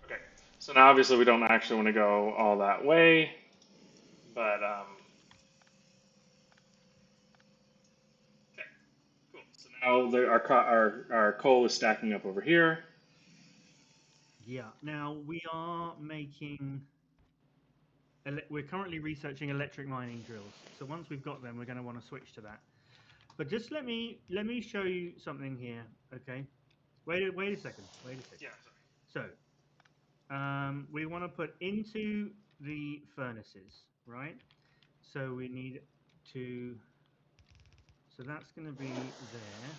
okay. So now obviously we don't actually want to go all that way, but okay, cool. So now our coal is stacking up over here. Yeah. Now we are making. We're currently researching electric mining drills. So once we've got them, we're going to want to switch to that. But just let me show you something here. Okay. Wait a second. Wait a second. Yeah. So we want to put into the furnaces, right? So we need to. So that's going to be there.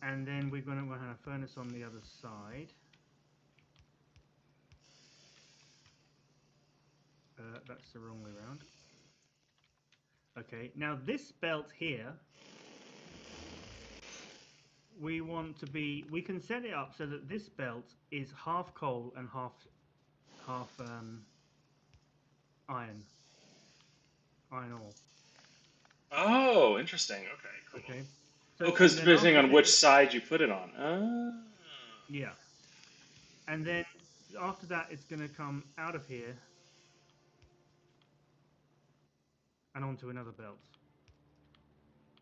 And then we're going to have a furnace on the other side. That's the wrong way around. Okay, now this belt here, we can set it up so that this belt is half coal and half iron, iron ore. Oh, interesting. Okay, cool. Okay, Oh, so because and then depending after on this, which side you put it on. Oh. yeah, and then after that, it's going to come out of here and onto another belt.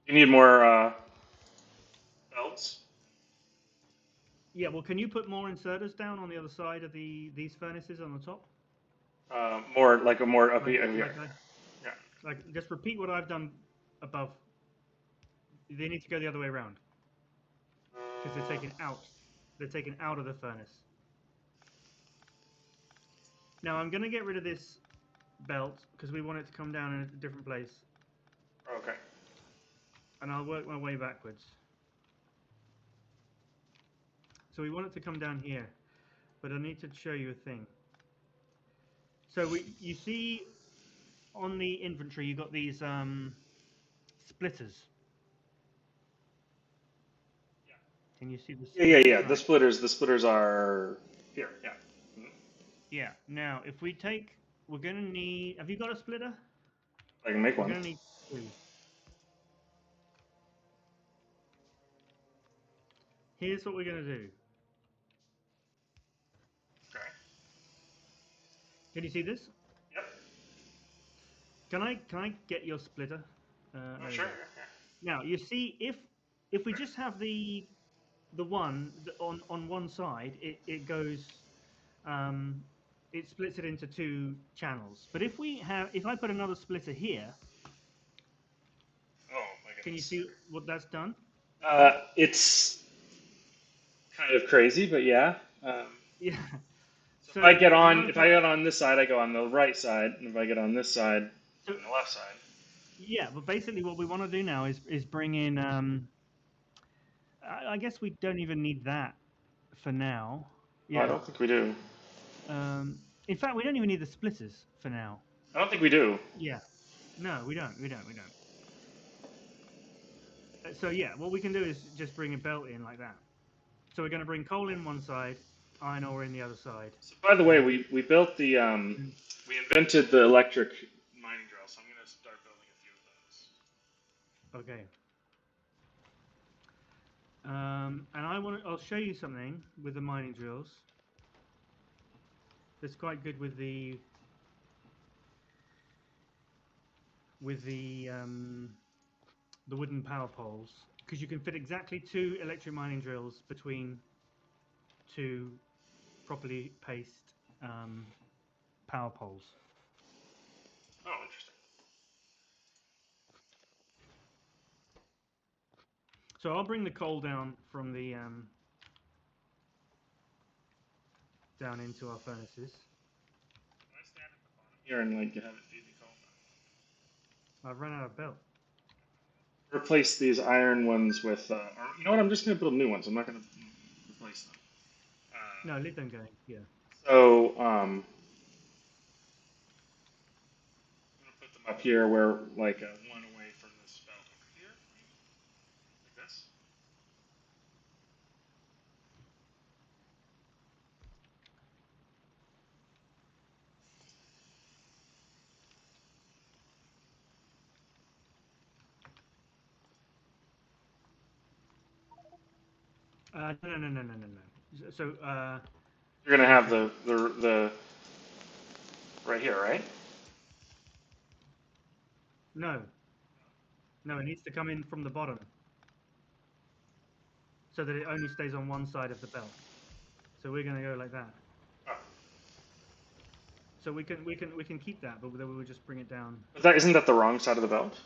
You need more belts. Yeah, well, can you put more inserters down on the other side of these furnaces on the top? More like a more up Like here. like I Yeah. like just repeat what I've done above. They need to go the other way around because they're taken out. They're taken out of the furnace. Now I'm going to get rid of this belt because we want it to come down in a different place, Okay. and I'll work my way backwards. So we want it to come down here, but I need to show you a thing. So you see on the inventory you got these splitters. Can you see the Yeah. splitters? The Right. splitters are here. Yeah. Mhm. Yeah. Now, if we take, we're gonna need. Have you got a splitter? I can make We're one. gonna need two. Here's what we're gonna do. Okay. Can you see this? Yep. Can I get your splitter? Oh, There we sure. go. Now you see if we just have the one on one side, it goes um, it splits it into two channels. But if I put another splitter here, Oh my can you goodness. see what that's done? It's kind of crazy, but yeah. Yeah. So So now if if I I get on this side, I go on the right side, and if I get on this side, so on the left side. yeah, but basically what we want to do now is bring in. I guess we don't even need that for now. Oh, I Yeah. don't think we do. In fact, we don't even need the splitters for now. I don't think we do. Yeah. No, we don't. We don't. We don't. So yeah, what we can do is just bring a belt in like that. So we're going to bring coal in one side, iron ore in the other side, So by the way, and we built the mm, we invented the electric mining drill, so I'm gonna start building a few of those. okay. And I'll show you something with the mining drills. That's quite good with the wooden power poles because you can fit exactly two electric mining drills between two properly paced power poles. Oh, interesting. So I'll bring the coal down from the down into our furnaces. Can I stand at the bottom here and like have it feed the coal? I've run out of belt. Replace these iron ones with, or you know what? I'm just gonna build new ones. I'm not gonna replace them. No, leave them going. Yeah. So I'm gonna put them up here where like one away from this belt over here, maybe like this. No, no, no, no, no, no, no. So, You're gonna let me have show you. the right here, right? No, no, it needs to come in from the bottom so that it only stays on one side of the belt. So we're going to go like that. Oh. So we can keep that, but then we would just bring it down. But that isn't that the wrong side of the belt?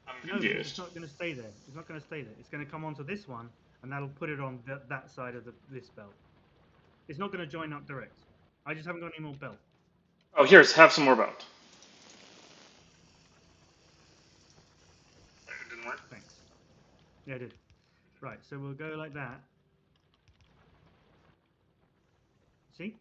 I'm No, because it's confused. not going to stay there. It's not going to stay there. It's going to come onto this one, and that'll put it on that side of this belt. It's not going to join up direct. I just haven't got any more belt. Oh, here's have some more belt. It didn't work. Thanks. Yeah, I did. Right, so we'll go like that. See?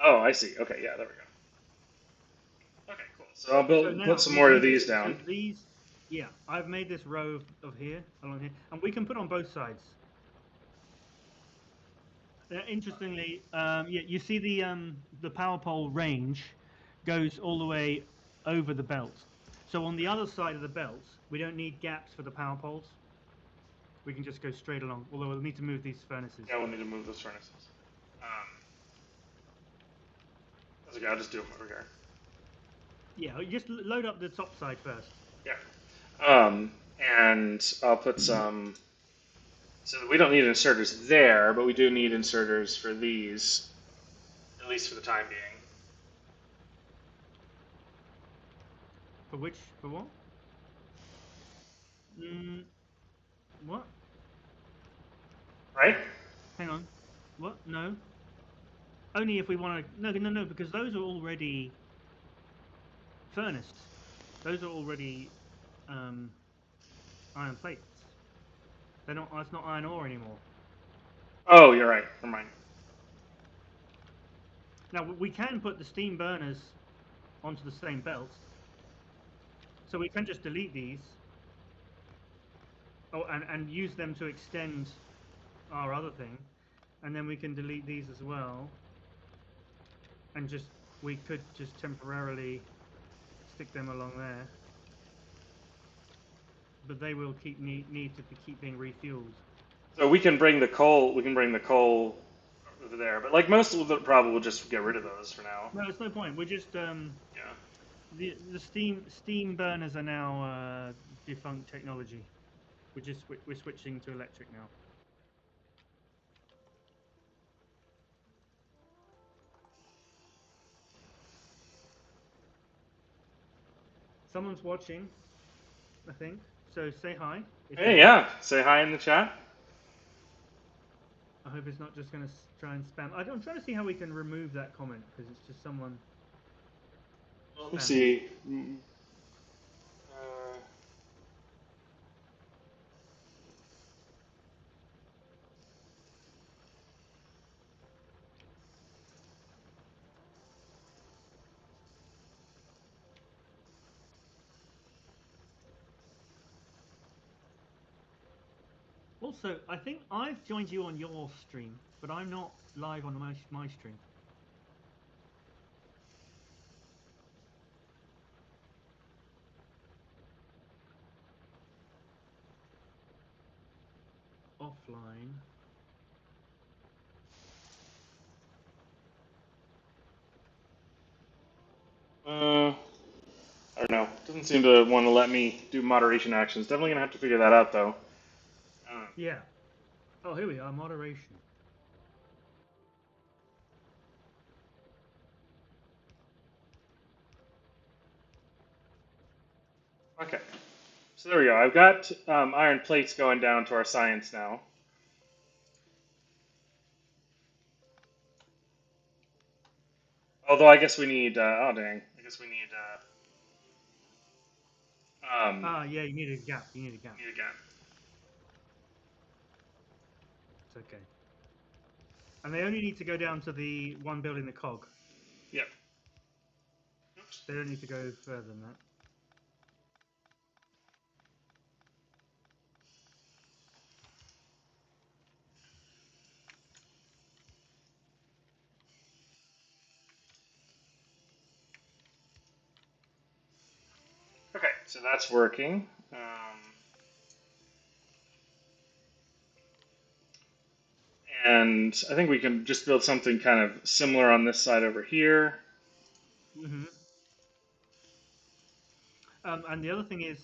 Oh, I see. Okay, yeah, there we go. Okay, cool. So I'll So put now some you more see of these this. So down. these, yeah, I've made this row of here along here, and we can put on both sides. Interestingly, yeah, you see the power pole range goes all the way over the belt. So on the other side of the belt, we don't need gaps for the power poles. We can just go straight along. Although we'll need to move these furnaces. Yeah, we'll need to move those furnaces. Um, that's okay. I'll just do them over here. Yeah, you just load up the top side first. Yeah. And I'll put some. So we don't need inserters there, but we do need inserters for these, at least for the time being. For which? For what? Mm, what? Right? Hang on. What? No. Only if we want to. No, no, no, because those are already furnaces. Those are already um, iron plates. They're not. It's not iron ore anymore. Oh, you're right. Never mind. Now we can put the steam burners onto the same belt, so we can just delete these Oh, and use them to extend our other thing, and then we can delete these as well, and just we could just temporarily stick them along there, but they will need to keep being refueled. So we can bring the coal. We can bring the coal over there, but like most of the probably will just get rid of those for now. No, it's no point. We're just Yeah. the steam burners are now defunct technology. We're switching to electric now. Someone's watching, I think. So say hi if you're Hey, there. yeah. Say hi in the chat. I hope it's not just going to try and spam. I'm trying to see how we can remove that comment because it's just someone Let me spamming. see. Uh, Also, I think I've joined you on your stream, but I'm not live on my stream. Offline. uh, I don't know. Doesn't seem to want to let me do moderation actions. Definitely gonna have to figure that out though. Yeah. Oh, here we are. Moderation. Okay. So there we go. I've got iron plates going down to our science now. Although I guess we need. Oh dang. I guess we need. Ah, yeah. You need a gap. You need a gap. Need a gap. It's okay. And they only need to go down to the one building the cog. Yep. Oops. They don't need to go further than that. Okay. So that's working. And I think we can just build something kind of similar on this side over here. Hmm. And the other thing is,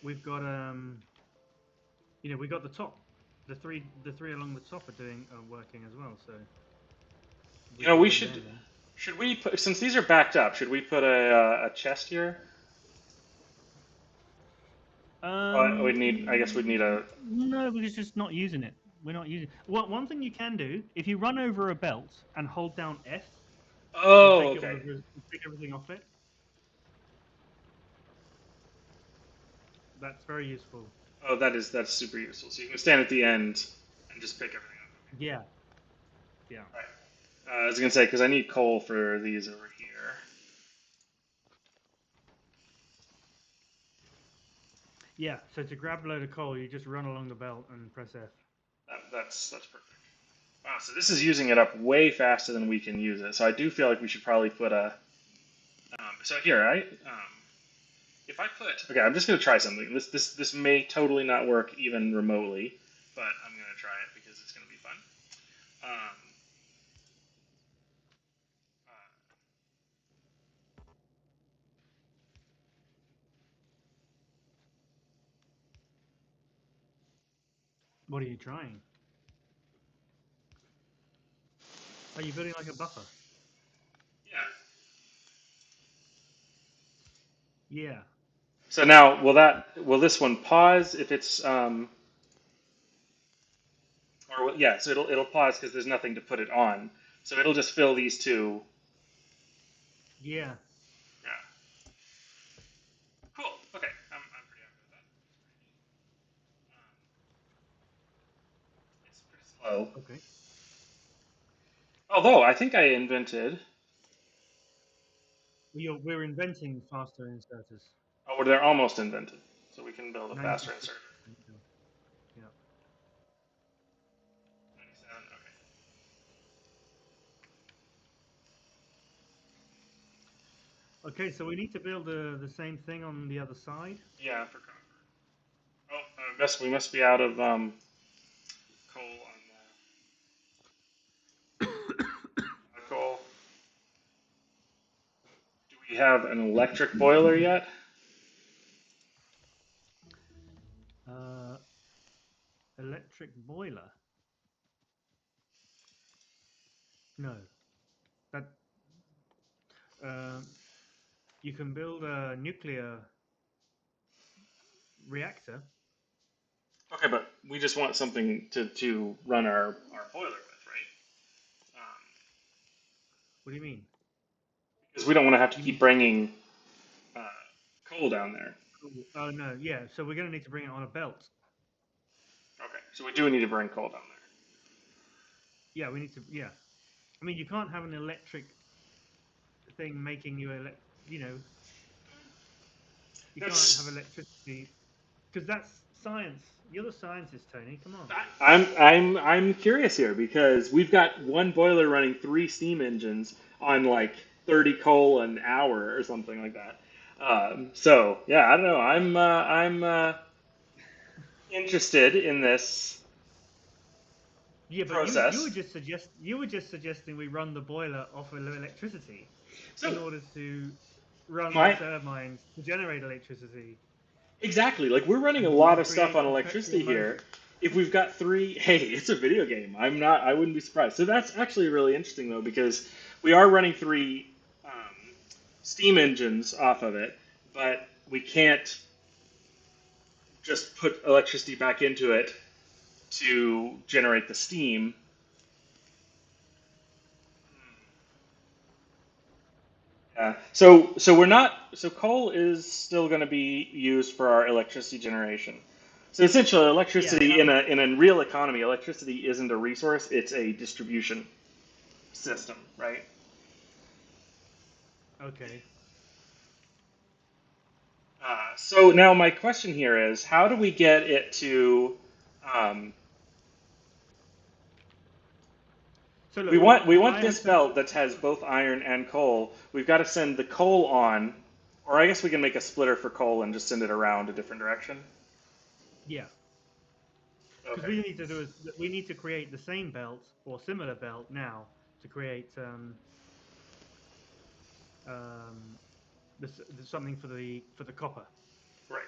we've got we got the top. The three along the top are working as well. So we You know, could we bring them should. in. Should we put, since these are backed up, should we put a chest here? We'd need, I guess we'd need a. No, because just not using it. We're not using. Well, one thing you can do if you run over a belt and hold down F, it'll Oh, take okay. take everything off it. That's very useful. Oh, that's super useful. So you can stand at the end and just pick everything up. Yeah, yeah, All right. I was gonna say because I need coal for these over here. yeah. So to grab a load of coal, you just run along the belt and press F. That's perfect. Wow. So this is using it up way faster than we can use it. So I do feel like we should probably put a. So here, right? If I put. Okay, I'm just gonna try something. This may totally not work even remotely, but I'm gonna try it because it's gonna be fun. Um, uh, What are you trying? Are you building like a buffer? yeah. Yeah, So now, will this one pause if it's yeah? So it'll pause because there's nothing to put it on. So it'll just fill these two. yeah. Yeah. Cool. Okay. I'm pretty happy with that. It's pretty slow. Okay. Although I think I invented. We're inventing faster inserters. Oh, they're almost invented, so we can build a faster 96%. insert. Okay, so we need to build the same thing on the other side. Yeah, for copper. Oh, I guess we must be out of coal on coal. Do we have an electric boiler yet? uh, Electric boiler. No, that um, you can build a nuclear reactor. Okay, but we just want something to run our boiler with, right? What do you mean? Because we don't want to have to You keep mean? bringing uh, coal down there. Oh no, yeah. So we're going to need to bring it on a belt. Okay, so we do need to bring coal down Yeah, we need to. Yeah, I mean you can't have an electric thing making you You know, you there. can't have That's electricity because that's science. You're the scientist, Tony. Come on. I'm curious here because we've got one boiler running three steam engines on like 30 coal an hour or something like that. So yeah, I don't know. I'm interested in this Yeah, but process. you were just suggesting we run the boiler off of electricity in So order to run the my turbines to generate electricity, exactly, like we're running a and you lot can of stuff create on perpetual electricity here. motion. If we've got three, hey, it's a video game. I wouldn't be surprised. So that's actually really interesting though because we are running three steam engines off of it, but we can't just put electricity back into it to generate the steam. Yeah. So we're not. So coal is still going to be used for our electricity generation. So essentially, Yeah, electricity that in was a real economy, electricity isn't a resource; it's a distribution system, right? okay. So now my question here is, how do we get it to? Um, So we look, want we want I this had some. belt that has both iron and coal. We've got to send the coal on, or I guess we can make a splitter for coal and just send it around a different direction. Yeah, because Okay. we need to do is we need to create the same belt or similar belt now to create um, something for the copper. Right.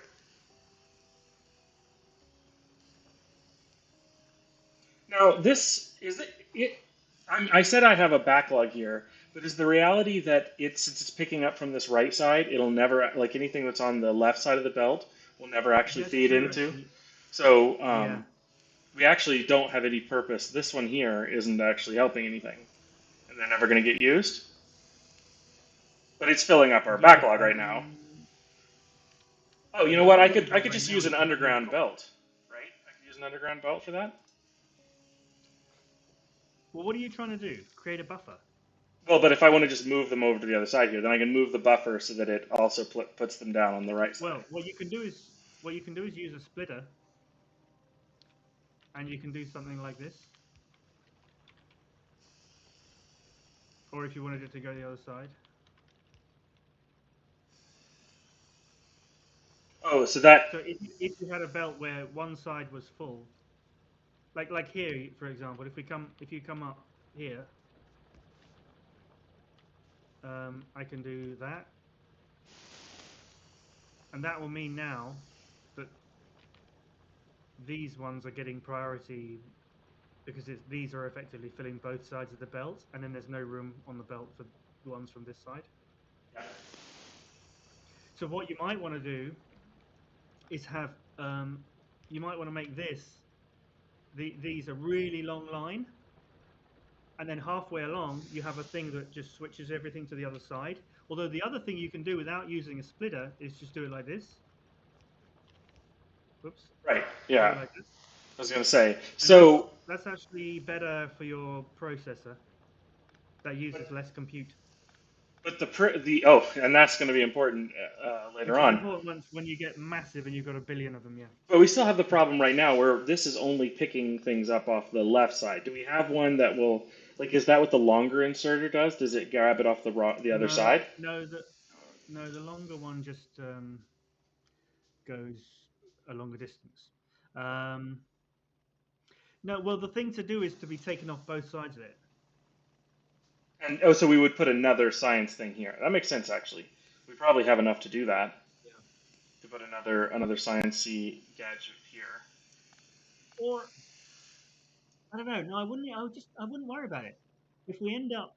Now, this is it. I said I have a backlog here, but is the reality that it's picking up from this right side? It'll never like anything that's on the left side of the belt will never actually That's feed true, into. actually. So Yeah, we actually don't have any purpose. This one here isn't actually helping anything, and they're never going to get used. But it's filling up our yeah. backlog right now. Oh, The you know what? backlog is I not could right just now. use We an can create underground copper. belt, right? I could use an underground belt for that. Well, what are you trying to do? Create a buffer. Well, but if I want to just move them over to the other side here, then I can move the buffer so that it also puts them down on the right side. Well, what you can do is use a splitter, and you can do something like this. Or if you wanted it to go the other side. Oh, so that. So if you had a belt where one side was full, like here, for example, if you come up here, I can do that, and that will mean now that these ones are getting priority because these are effectively filling both sides of the belt, and then there's no room on the belt for the ones from this side. Yeah. So what you might want to do is have you might want to make these a really long line, and then halfway along you have a thing that just switches everything to the other side. Although the other thing you can do without using a splitter is just do it like this. Whoops, Right. do it Yeah. like this, I was gonna say. and So, that's actually better for your processor that but uses less compute, but the oh, and that's gonna be important later which is on. important when you get massive and you've got a billion of them. Yeah. But we still have the problem right now where this is only picking things up off the left side. Do we have one that will like? Is that what the longer inserter does? Does it grab it off the other No, side? no, No, the longer one just goes a longer distance. Um, no, well, the thing to do is to be taken off both sides of it. And oh, so we would put another science thing here. That makes sense, actually. We probably have enough to do that. Yeah. To put another sciencey gadget here. Or I don't know. No, I wouldn't. I wouldn't worry about it. If we end up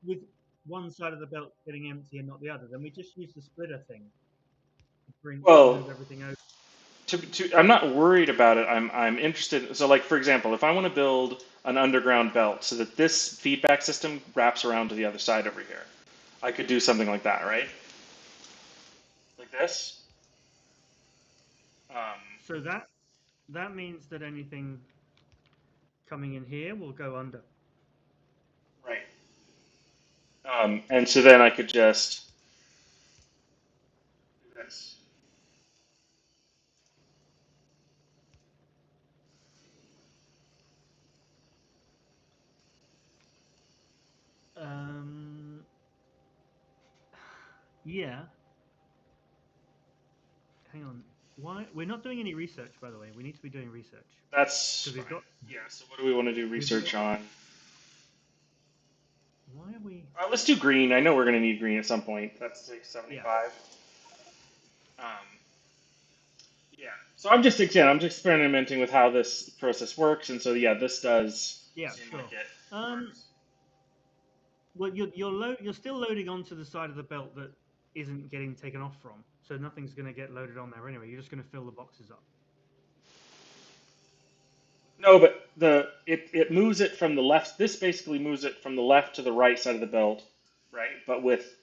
with one side of the belt getting empty and not the other, then we just use the splitter thing to bring to move Well, everything over. I'm not worried about it. I'm interested. So, like for example, if I want to build an underground belt so that this feedback system wraps around to the other side over here, I could do something like that, right? Like this. Um, So that means that anything coming in here will go under. right. And so then I could just do this. Um, yeah. Hang on. Why we're not doing any research, by the way? We need to be doing research That's because fine. we've got Yeah. So what do we want to do we've got. research on? Why are we? Let's do green. I know we're going to need green at some point. That's like Yeah. 75. Um, yeah. So I'm just experimenting with how this process works, and so yeah, this does Yeah. seem like Sure. it Um. works. Well, you're still loading onto the side of the belt that isn't getting taken off from, so nothing's going to get loaded on there anyway. You're just going to fill the boxes up. No, but it moves it from the left. This basically moves it from the left to the right side of the belt, right? But with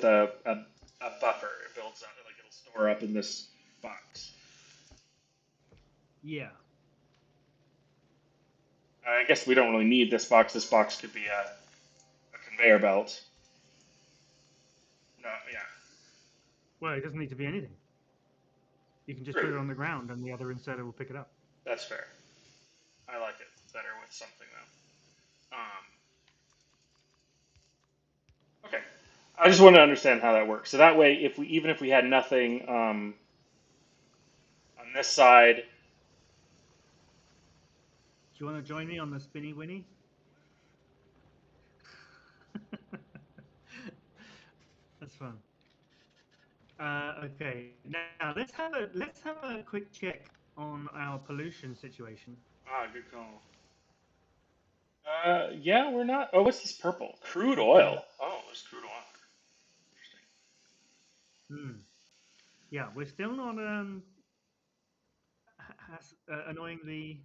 a buffer, it builds up like it'll store up in this box. Yeah. I guess we don't really need this box. This box could be a conveyor belt. No, yeah, Well, it doesn't need to be anything. You can just put true. it on the ground, and the other inserter will pick it up. That's fair. I like it better with something though. Okay. I just want to understand how that works. So that way, if we even if we had nothing on this side, Do you want to join me on the spinny winny? That's fun. Okay, now let's have a quick check on our pollution situation. good call. Yeah, we're not. Oh, what's this purple? Crude Okay. oil. Oh, there's crude oil. Interesting. Hmm. Yeah, we're still not annoying the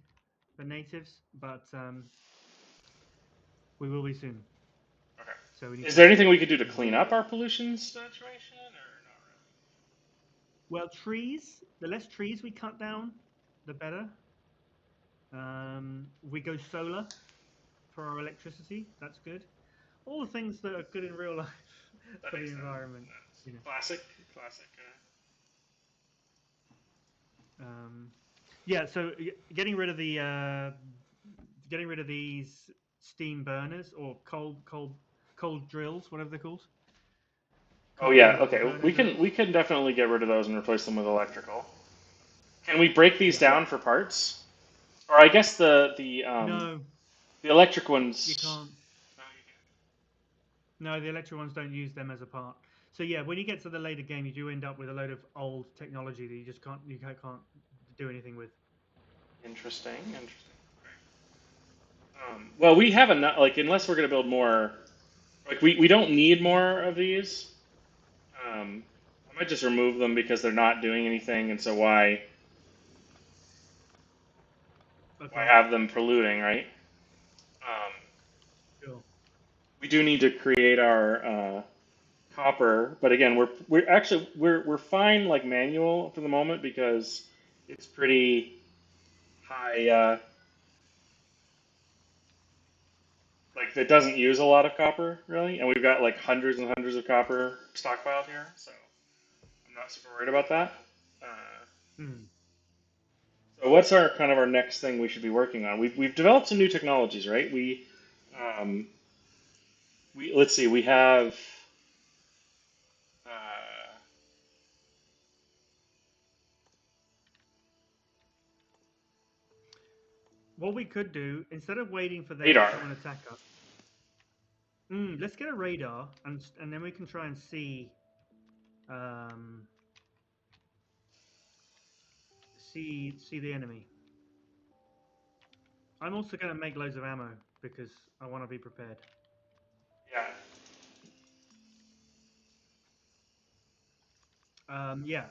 natives, but we will be soon. Okay. So we need Is to there anything we could do to be clean really up our pollution situation, or not well. Trees. The less trees we cut down, the better. We go solar for our electricity. That's good. All the things that are good in real life really? That for the makes sense. environment. That's You know. classic. Classic. Um, yeah. So getting rid of these steam burners or cold drills, whatever they're called, Oh cold yeah. burner Okay. burner We drills. can definitely get rid of those and replace them with electrical. Can we break these Yeah. down for parts? Or I guess No, the electric you ones. can't. No, the electric ones don't use them as a part. So yeah, when you get to the later game, you do end up with a load of old technology that you can't do anything with. Interesting. Interesting. Well, we have enough. Like, unless we're gonna build more, like we don't need more of these. Um, I might just remove them because they're not doing anything, and so why Okay, have them polluting, right? Um, sure. we do need to create our copper, but again, we're fine like manual for the moment because it's pretty high. Like it doesn't use a lot of copper really, and we've got like hundreds and hundreds of copper stockpiled here, so I'm not super worried about that. Uh, Hmm. so what's our kind of our next thing we should be working on? We've developed some new technologies, right? Um, we let's see, we have What we could do, instead of waiting for them Radar. to come and attack us, let's get a radar, and then we can try and see, um, see the enemy. I'm also going to make loads of ammo because I want to be prepared. Yeah. Yeah.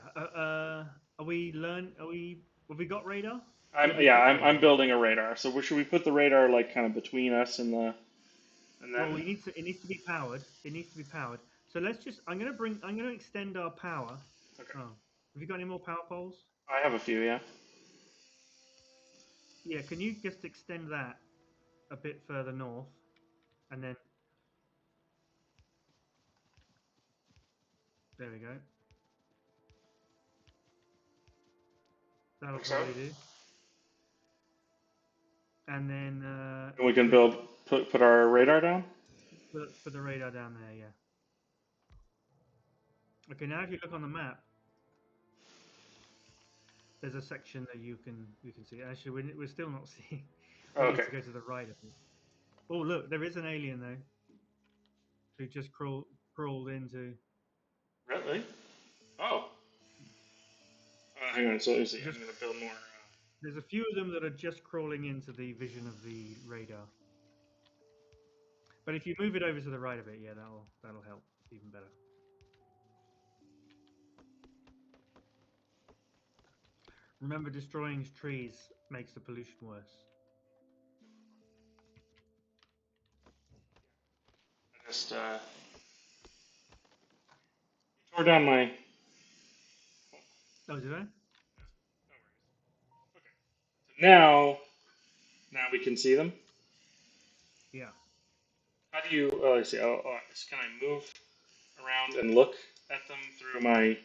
Are we learn? Are we? Have we got radar? I'm Have we yeah. equipped I'm radar? building a radar. So should we put the radar like kind of between us and Well, them? we need to. It needs to be powered. It needs to be powered. So let's just. I'm going to bring. I'm going to extend our power. Okay. Oh, have you got any more power poles? I have a few. Yeah. Yeah. Can you just extend that a bit further north, and then there we go. That'll Like so. probably do. And then And we can yeah, put our radar down. put the radar down there. Yeah. Okay. Now, if you look on the map, there's a section that you can see. Actually, we're still not seeing. Oh, We need okay. to go to the right of it. Oh, look, there is an alien though who just crawled into. Really? Oh. Hang on. So let me see. Just I'm gonna build more. there's a few of them that are just crawling into the vision of the radar. But if you move it over to the right of it, yeah, that'll help even better. Remember, destroying trees makes the pollution worse. I just tore down my. Oh, did I? No worries. Okay. So now we can see them. Yeah. How do you? Oh, let's see. Can I move around and look at them through my?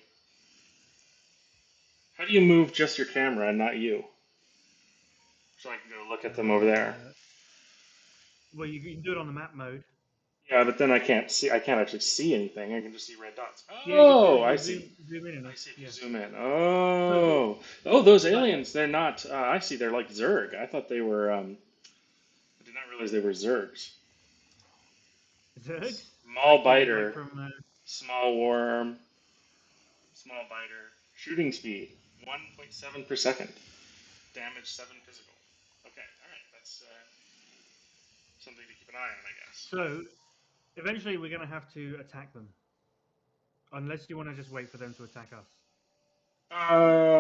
How do you move just your camera and not you? So I can go look at them over there. Uh, well, you can do it on the map mode. Yeah, but then I can't see. I can't actually see anything. I can just see red dots. Yeah, you Oh, I you see. zoom in I enough. see if you Yeah. zoom in. So, Oh, those but aliens. They're not. I see. They're like Zerg. I thought they were. I did not realize they were Zergs. Zergs, Small like biter, from small worm, small biter. Shooting speed 1.7 per second. Damage 7 physical. Okay, all right. That's something to keep an eye on, I guess. So eventually we're going to have to attack them, unless you want to just wait for them to attack us.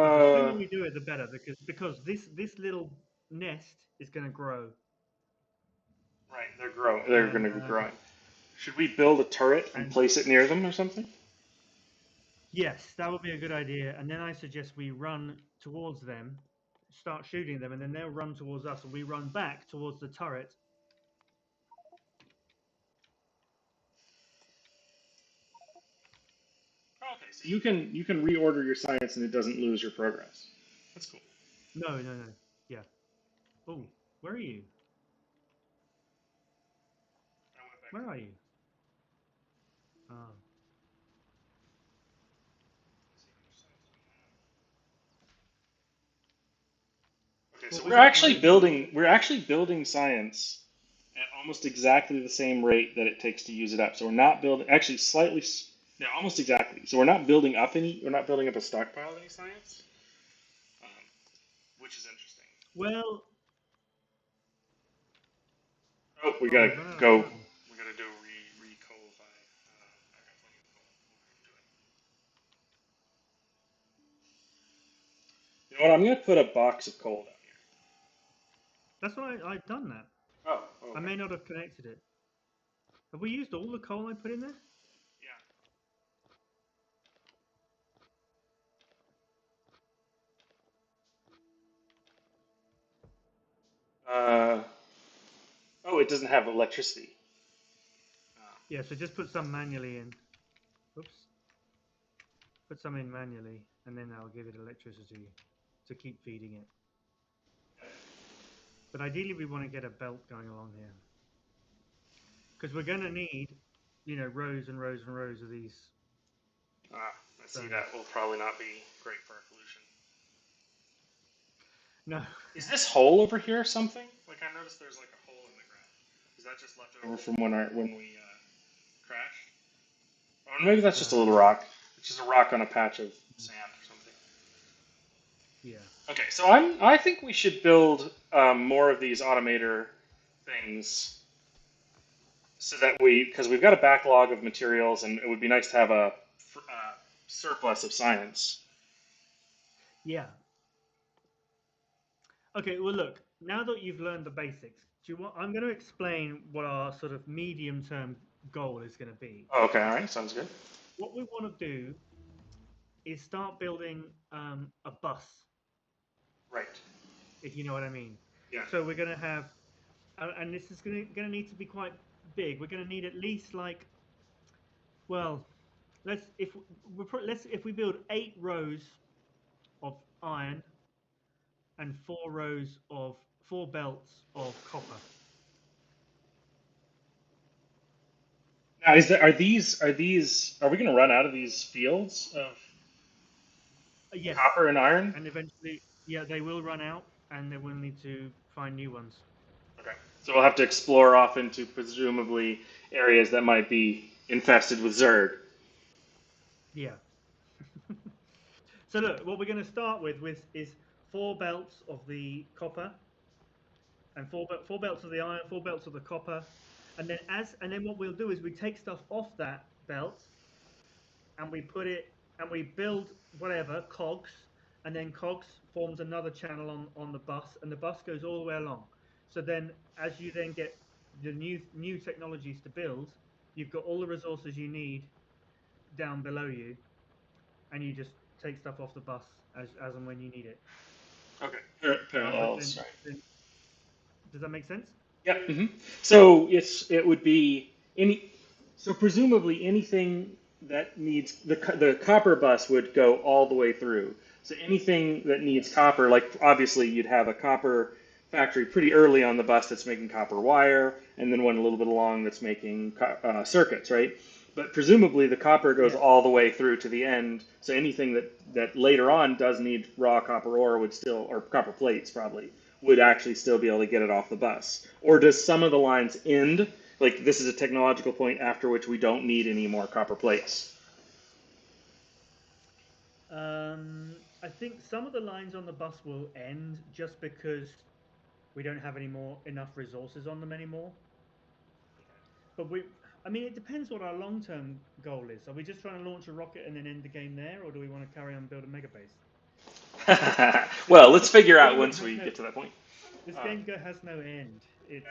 But the sooner Uh, we do it, the better, because this little nest is going to grow. right. They're growing. They're And going to be growing. Should we build a turret and and place it near them or something? yes, that would be a good idea. And then I suggest we run towards them, start shooting them, and then they'll run towards us, and we run back towards the turret. Oh, okay, so you can reorder your science and it doesn't lose your progress. That's cool. No, no, no. Yeah. Oh, where are you? I went back Where to are the. you? Oh. Let's see how much science do we have. Okay, Well, so we got loads. we're actually building science at almost exactly the same rate that it takes to use it up. So we're not building actually slightly yeah, almost exactly. So we're not building up a stockpile of any science, um, which is interesting. Well, Oh, we oh, gotta we've run out of go. power. We gotta do re-coalify. I got plenty of coal. We'll do it. You know what? I'm gonna put a box of coal down here. That's what I've done that. Oh, I okay. may not have connected it. Have we used all the coal I put in there? Yeah. Uh, oh, it doesn't have electricity. Oh. Yeah, so just put some manually in. Oops. Put some in manually, and then I'll give it electricity to keep feeding it. But ideally, we want to get a belt going along here. Because we're going to need, rows and rows and rows of these Ah, I see stones. that will probably not be great for our pollution. No. Is this hole over here something? Like I noticed there's like a hole in the ground. Is that just left over from when we crashed? Or maybe that's just a little Um, rock. It's just a rock on a patch of sand or something. yeah. Okay, so I think we should build more of these automator things so that because we've got a backlog of materials and it would be nice to have a surplus of science. Yeah. Okay. Well, look. Now that you've learned the basics, do you want? I'm going to explain what our sort of medium-term goal is going to be. Oh, okay, all right, sounds good. What we want to do is start building a bus, Right. if you know what I mean. Yeah. So we're going to have, and this is going to need to be quite big. We're going to need at least like, well, let's if we build 8 rows of iron and 4 rows of 4 belts of copper. Now, are we going to run out of these fields of Yes, copper and iron? and eventually, yeah, they will run out, and then we'll need to find new ones. Okay. So we'll have to explore off into presumably areas that might be infested with Zerd. Yeah. So look, what we're going to start with is 4 belts of the copper and 4 belts of the iron, 4 belts of the copper, and then what we'll do is we take stuff off that belt and we put it and we build whatever cogs, and then cogs forms another channel on the bus, and the bus goes all the way along. So then, as you then get the new technologies to build, you've got all the resources you need down below you, and you just take stuff off the bus as and when you need it. Okay. But Parallels, right? then does that make sense? Yeah. So it would be any. So presumably anything that needs the copper bus would go all the way through. So anything that needs copper, like obviously you'd have a copper factory pretty early on the bus that's making copper wire, and then one a little bit along that's making circuits, right? But presumably the copper goes Yeah. all the way through to the end. So anything that later on does need raw copper ore would still, or copper plates probably, would actually still be able to get it off the bus. Or does some of the lines end? Like this is a technological point after which we don't need any more copper plates. I think some of the lines on the bus will end just because we don't have any more enough resources on them anymore. But I mean, it depends what our long-term goal is. Are we just trying to launch a rocket and then end the game there, or do we want to carry on building mega base? Because Well, let's this figure out game once has we no get to that point. this Um, game has no end. It's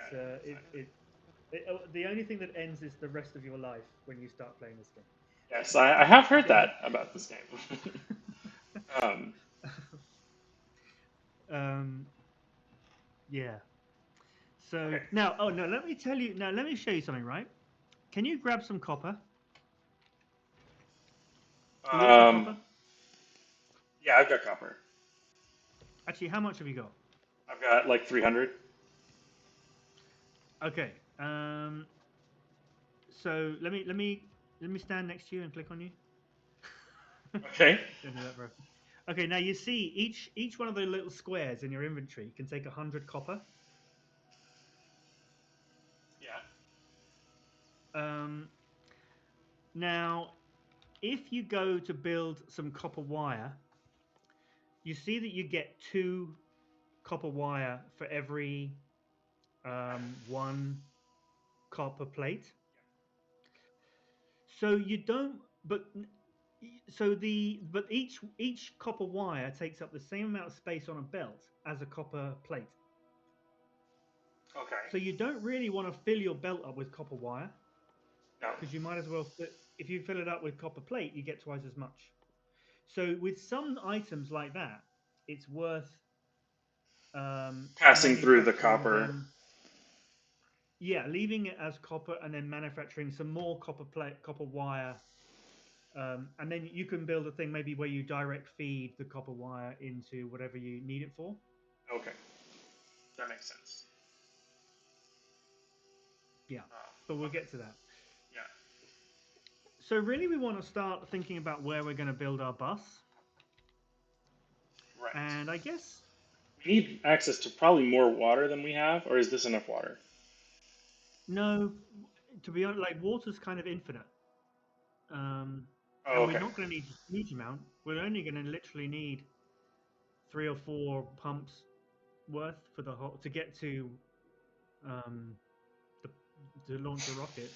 the only thing that ends is the rest of your life when you start playing this game. yes, I have The heard game. that about this game. um, um, yeah. So okay. now, oh no, let me tell you. Now, let me show you something. Right? Can you grab some copper? You got some Um, copper? yeah, I've got copper. Actually, how much have you got? I've got like 300. Okay. So let me stand next to you and click on you. Okay. Don't do that, bro. Okay. Now you see each one of the little squares in your inventory can take 100 copper. Yeah. Um, Now, if you go to build some copper wire, you see that you get 2 copper wire for every 1 copper plate. So you don't, but each copper wire takes up the same amount of space on a belt as a copper plate. Okay. So you don't really want to fill your belt up with copper wire No. because you might as well. If you fill it up with copper plate, you get twice as much. So with some items like that, it's worth Passing through the manufacturing copper. them. Yeah, leaving it as copper and then manufacturing some more copper wire, and then you can build a thing maybe where you direct feed the copper wire into whatever you need it for. Okay. That makes sense. Yeah, but we'll Okay. get to that. Yeah. So really, we want to start thinking about where we're going to build our bus, Right. and I guess We need access to probably more water than we have, or is this enough water? No, to be honest, like water's kind of infinite, um, Oh, and we're okay. not going to need a huge amount. We're only going to literally need 3 or 4 pumps worth for the whole to get to um, the to launch a rocket.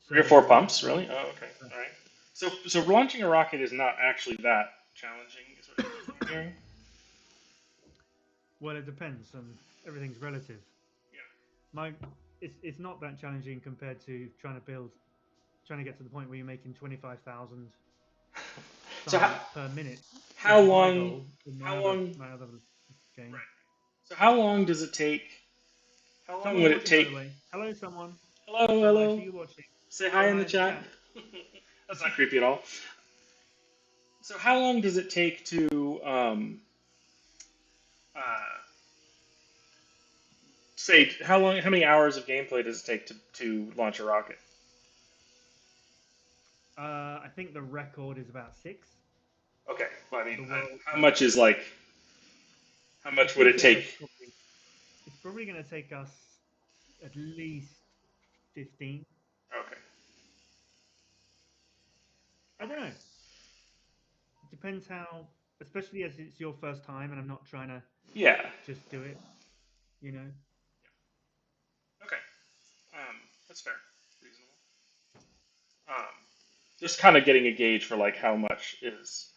3 or 4 So pumps, we really? Oh, okay. All right. So launching a rocket is not actually that challenging, is what I'm hearing. well, it depends. Everything's relative. My it's not that challenging compared to trying to get to the point where you're making 25,000 So science per minute, how which is my long? goal in How long? my other game. Right. So how long does it take? How long Someone's would it watching, by take? the way. Hello, someone. Hello, Someone, I see hello. you watching. Say Say hi in hi the in the chat. chat. That's not creepy at all. So how long does it take to uh, say how long? How many hours of gameplay does it take to launch a rocket? I think the record is about 6. Okay. Well, I The mean, world. how much is like? How It's much would going to it take us take? probably. It's probably going to take us at least 15. Okay. I don't Okay. know. It depends how, especially as it's your first time, and I'm not trying to Yeah. just do it. You know. Okay. That's fair. Reasonable. Um, just kind of getting a gauge for like how much is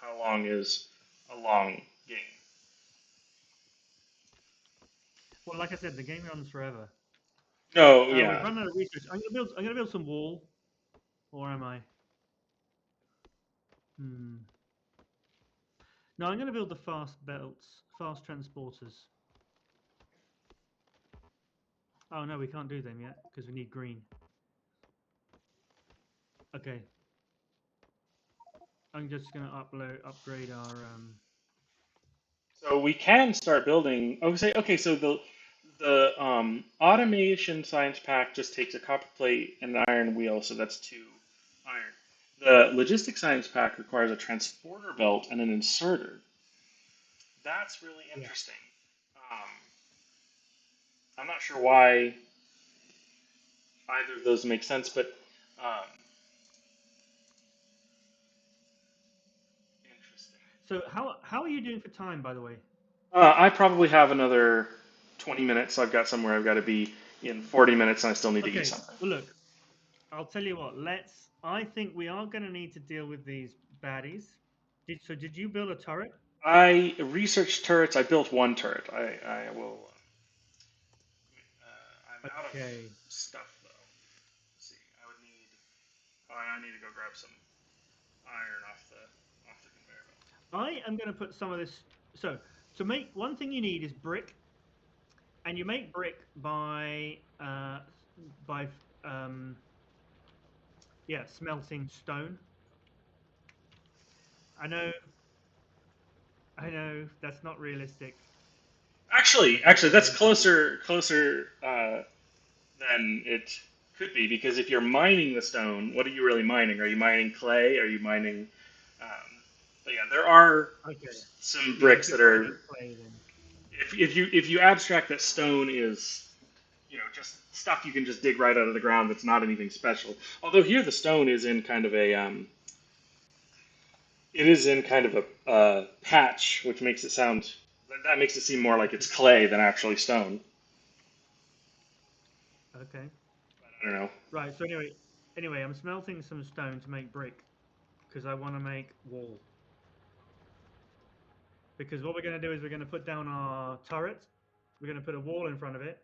how long is a long game. Well, like I said, the game runs forever. No, We've yeah. run out of research. I'm gonna build some wall, or am I? Hmm. No, I'm gonna build the fast belts, fast transporters. Oh no, we can't do them yet because we need green. Okay, I'm just gonna upgrade our. So we can start building. Oh, say okay. So the automation science pack just takes a copper plate and an iron wheel, so that's 2 iron. The logistics science pack requires a transporter belt and an inserter. That's really Yeah. interesting. Um, I'm not sure why either of those make sense, but um, interesting. So how are you doing for time, by the way? I probably have another 20 minutes. I've got somewhere I've got to be in 40 minutes, and I still need to eat Okay. something. Well, look, I'll tell you what. Let's. I think we are gonna need to deal with these baddies. Did you build a turret? I researched turrets. I built one turret. I will. I'm out of Okay. stuff though. Let's see. I would need. Oh, I need to go grab some iron off the conveyor belt. I am gonna put some of this. So to make one thing you need is brick, and you make brick by um yeah, smelting stone. I know, I know that's not realistic, but Actually, that's that's basically. closer than it could be because if you're mining the stone, what are you really mining? Are you mining clay? Are you mining? Um, but yeah, there are Okay. some Yeah, you bricks that could probably are. make clay then. If you abstract that stone is just stuff you can just dig right out of the ground that's not anything special. Although here the stone is in kind of a it is in kind of a patch, which makes it sound that makes it seem more like it's Okay. clay than actually stone. Okay. I don't know. Right. So anyway, I'm smelting some stone to make brick because I want to make wall. Because what we're going to do is we're going to put down our turret. We're going to put a wall in front of it.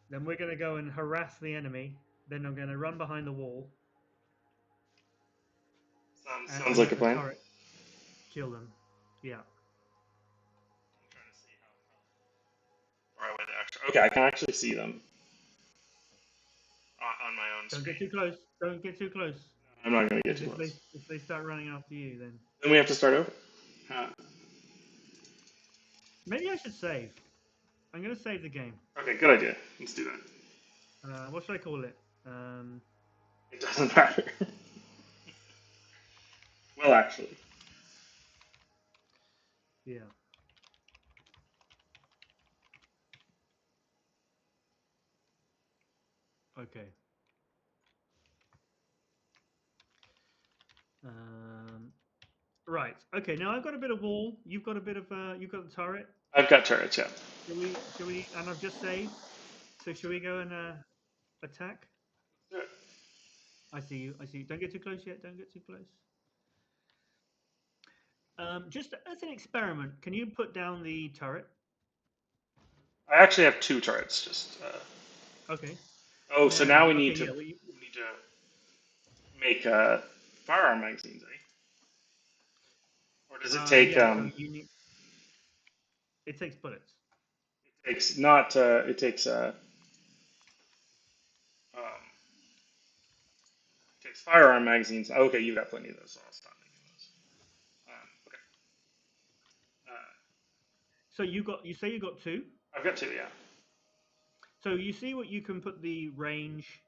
Then we're going to go and harass the enemy. Then I'm going to run behind the wall Sounds and like let a the plan. turret kill them. Yeah. I'm trying to see how far away they actually. Okay, I can actually see them on my own Don't get screen. too close. Don't get too close. I'm not going to get Because too close. if they start running after you, then Then we have to start over. Uh, maybe I should save. I'm going to save the game. okay, good idea. Let's do that. What should I call it? Um, It doesn't matter. Well, actually. Yeah. Okay. Um, right. Okay. Now I've got a bit of wall. You've got a bit of. You've got the turret. I've got turrets, yeah. Shall we? Shall we? And I've just saved. So shall we go and attack? Do it. I see you. I see you. Don't get too close yet. Don't get too close. Just as an experiment, can you put down the turret? I actually have two turrets. Just Okay. oh, so now Now, we okay, need to yeah. Well, you, make firearm magazines, eh? Or does it take yeah. So you need. It takes bullets. takes not it takes um, takes firearm magazines. Okay, you've got plenty of those, so I'll stop making those. Okay. Uh, So you got. You say you got two. I've got two, yeah. So you see what you can put the range.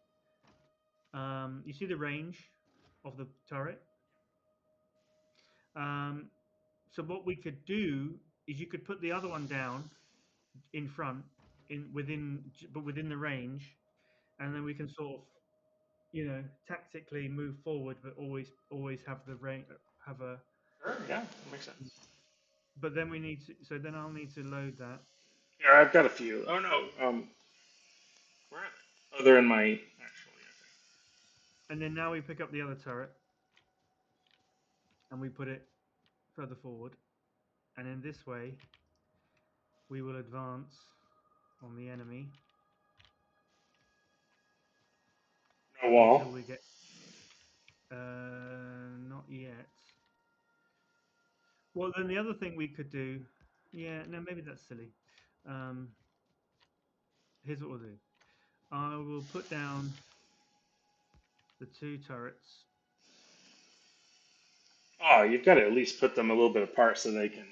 You see the range of the turret. Um, so what we could do is you could put the other one down in front, but within the range, and then we can sort of, tactically move forward, but always have the range, have a. Sure, yeah, that makes sense. But then we need to. So then I'll need to load that, Here, I've got a few. Oh no, where are they? Oh, they're in my actually. and then now we pick up the other turret and we put it further forward, and in this way we will advance on the enemy Okay. No wall. until we get. Not yet. Well, then the other thing we could do, yeah, no, maybe that's silly. Um, Here's what we'll do. I will put down the two turrets. Oh, you've got to at least put them a little bit apart so they can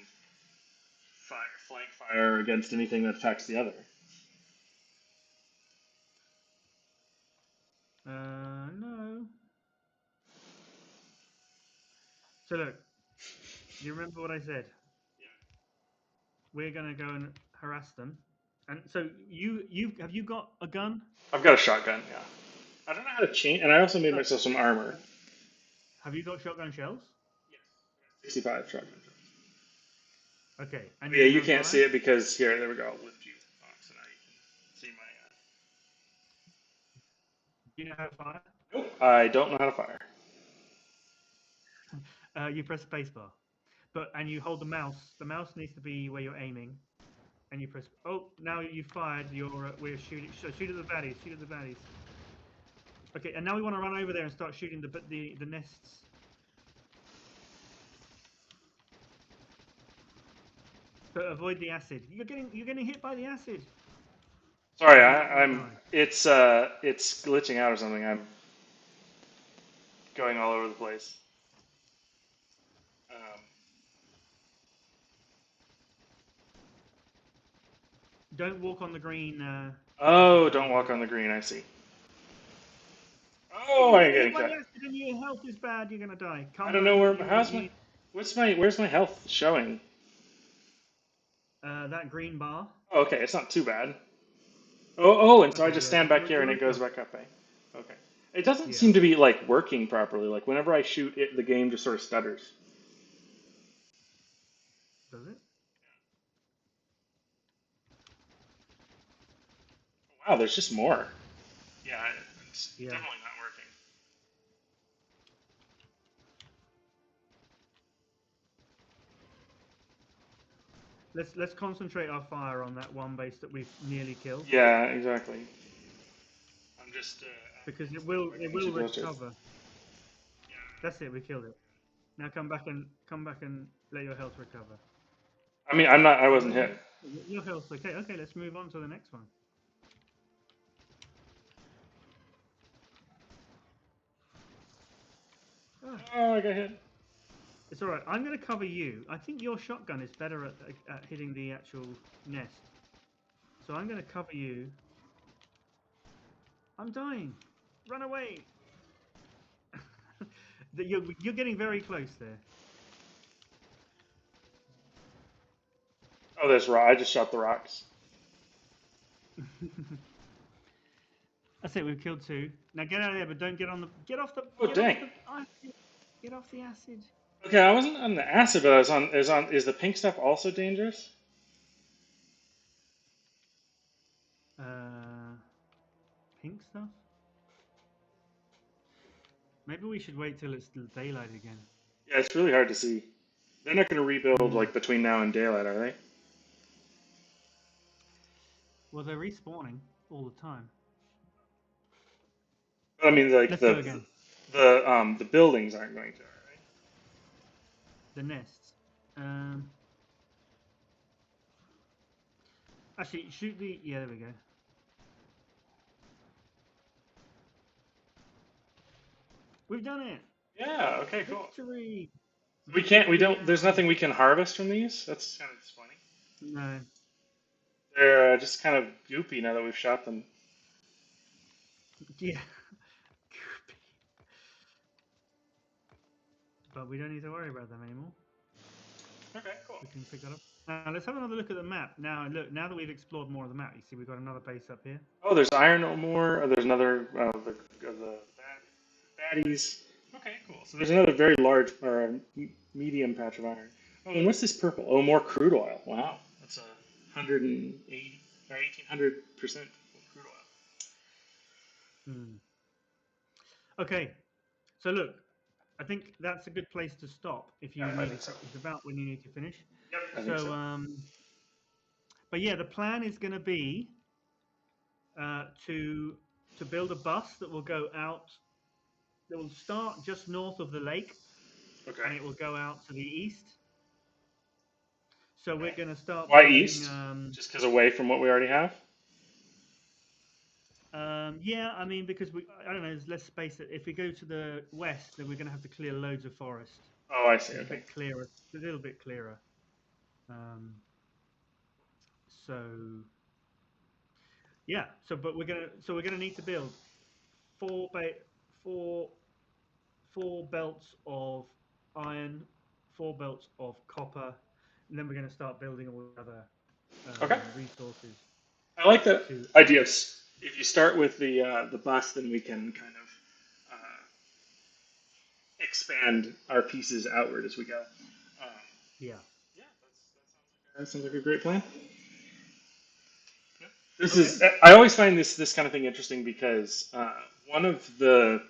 flank fire against anything that affects the other. No. So look, you remember what I said? We're gonna go and harass them. And so you have you got a gun? I've got a shotgun, yeah. I don't know how to change, and I also made No. myself some armor. Have you got shotgun shells? Yes. 65 shotgun. Okay, Oh, and yeah, you you know how to can't fire? see it because here, there we go. I'll lift you up so now you can see my. Do you know how to fire? Nope, I don't know how to fire. You press spacebar, and you hold the mouse. The mouse needs to be where you're aiming, and you press. Oh, now you fired. We're shooting. So shoot at the baddies. Shoot at the baddies. Okay, and now we want to run over there and start shooting the nests. But avoid the acid. You're getting hit by the acid. Sorry, You're not gonna I'm. die. It's glitching out or something. I'm going all over the place. Um, Don't walk on the green. Acid oh, don't barrels walk there. on the green. I see. If Oh, you're I'm getting hit getting by the cut. acid and your health is bad, you're gonna die. I Come don't back. know where. You How's my? need Where's my health showing? that green bar. Oh, okay, it's not too bad. Oh, and so I Okay, just yeah, stand back here and you're it goes okay. back up. Eh? Okay. It doesn't Yeah. seem to be like working properly. Like whenever I shoot it, the game just sort of stutters. Does it? Wow, there's just more. Yeah, it's Yeah. definitely not working. Let's concentrate our fire on that one base that we've nearly killed Yeah, exactly. I'm just because it oh, will I'm it getting will too close to it. recover. That's it. We killed it. Now come back and let your health recover. I mean, I'm not. I Oh, wasn't hit. your health's okay. Okay, let's move on to the next one. Ah, Oh, I got hit. it's all right. I'm going to cover you. I think your shotgun is better at hitting the actual nest. So I'm going to cover you. I'm dying. Run away. You're getting very close there. Oh, there's rock. I just shot the rocks. That's it. We've killed two. Now get out of there, but don't get on the. Get off the. Oh, Get off dang. the acid. Get off the acid. Okay, I wasn't on the acid, but I was on. Is the pink stuff also dangerous? Uh, pink stuff. Maybe we should wait till it's daylight again. Yeah, it's really hard to see. They're not going to rebuild Hmm. like between now and daylight, are they? Well, they're respawning all the time. But I mean, like Let's go again. the buildings aren't going to, right? The nests. Um. Actually, shoot the. Yeah, there we go. We've done it. Yeah. Okay. Cool. Victory. We can't. We Victory don't. There's and nothing we can harvest from these. That's kind of disappointing. no. They're just kind of goopy now that we've shot them. Yeah. But we don't need to worry about them anymore. Okay. Cool. We can pick that up. Now let's have another look at the map. Now look. Now that we've explored more of the map, you see we've got another base up here. Oh, there's iron ore. There's another the baddies. Okay, cool. So there's another very large or medium patch of iron. Oh, and what's this purple? Oh, more crude oil. Wow, that's 180 or 1800% crude oil. Hmm. Okay. So look, I think that's a good place to stop. If you Yeah, I need, think so. it's about when you need to finish. Yep, I think So so. but yeah, the plan is going to be to build a bus that will go out. That will start just north of the lake, Okay. and it will go out to the east. So we're going to start Why building. east? Just because away from what we already have? Yeah, I mean because I don't know. There's less space. If we go to the west, then we're going to have to clear loads of forest. Oh, I see. It's a Okay. bit clearer, a little bit clearer. Um, so yeah, so we're gonna need to build four ba- four four belts of iron, four belts of copper, and then we're going to start building all the other Okay. resources I like the to idea. add. If you start with the bus, then we can kind of expand our pieces outward as we go. Um, Yeah. yeah, that sounds like a great plan. This Okay. is I always find this kind of thing interesting because one of the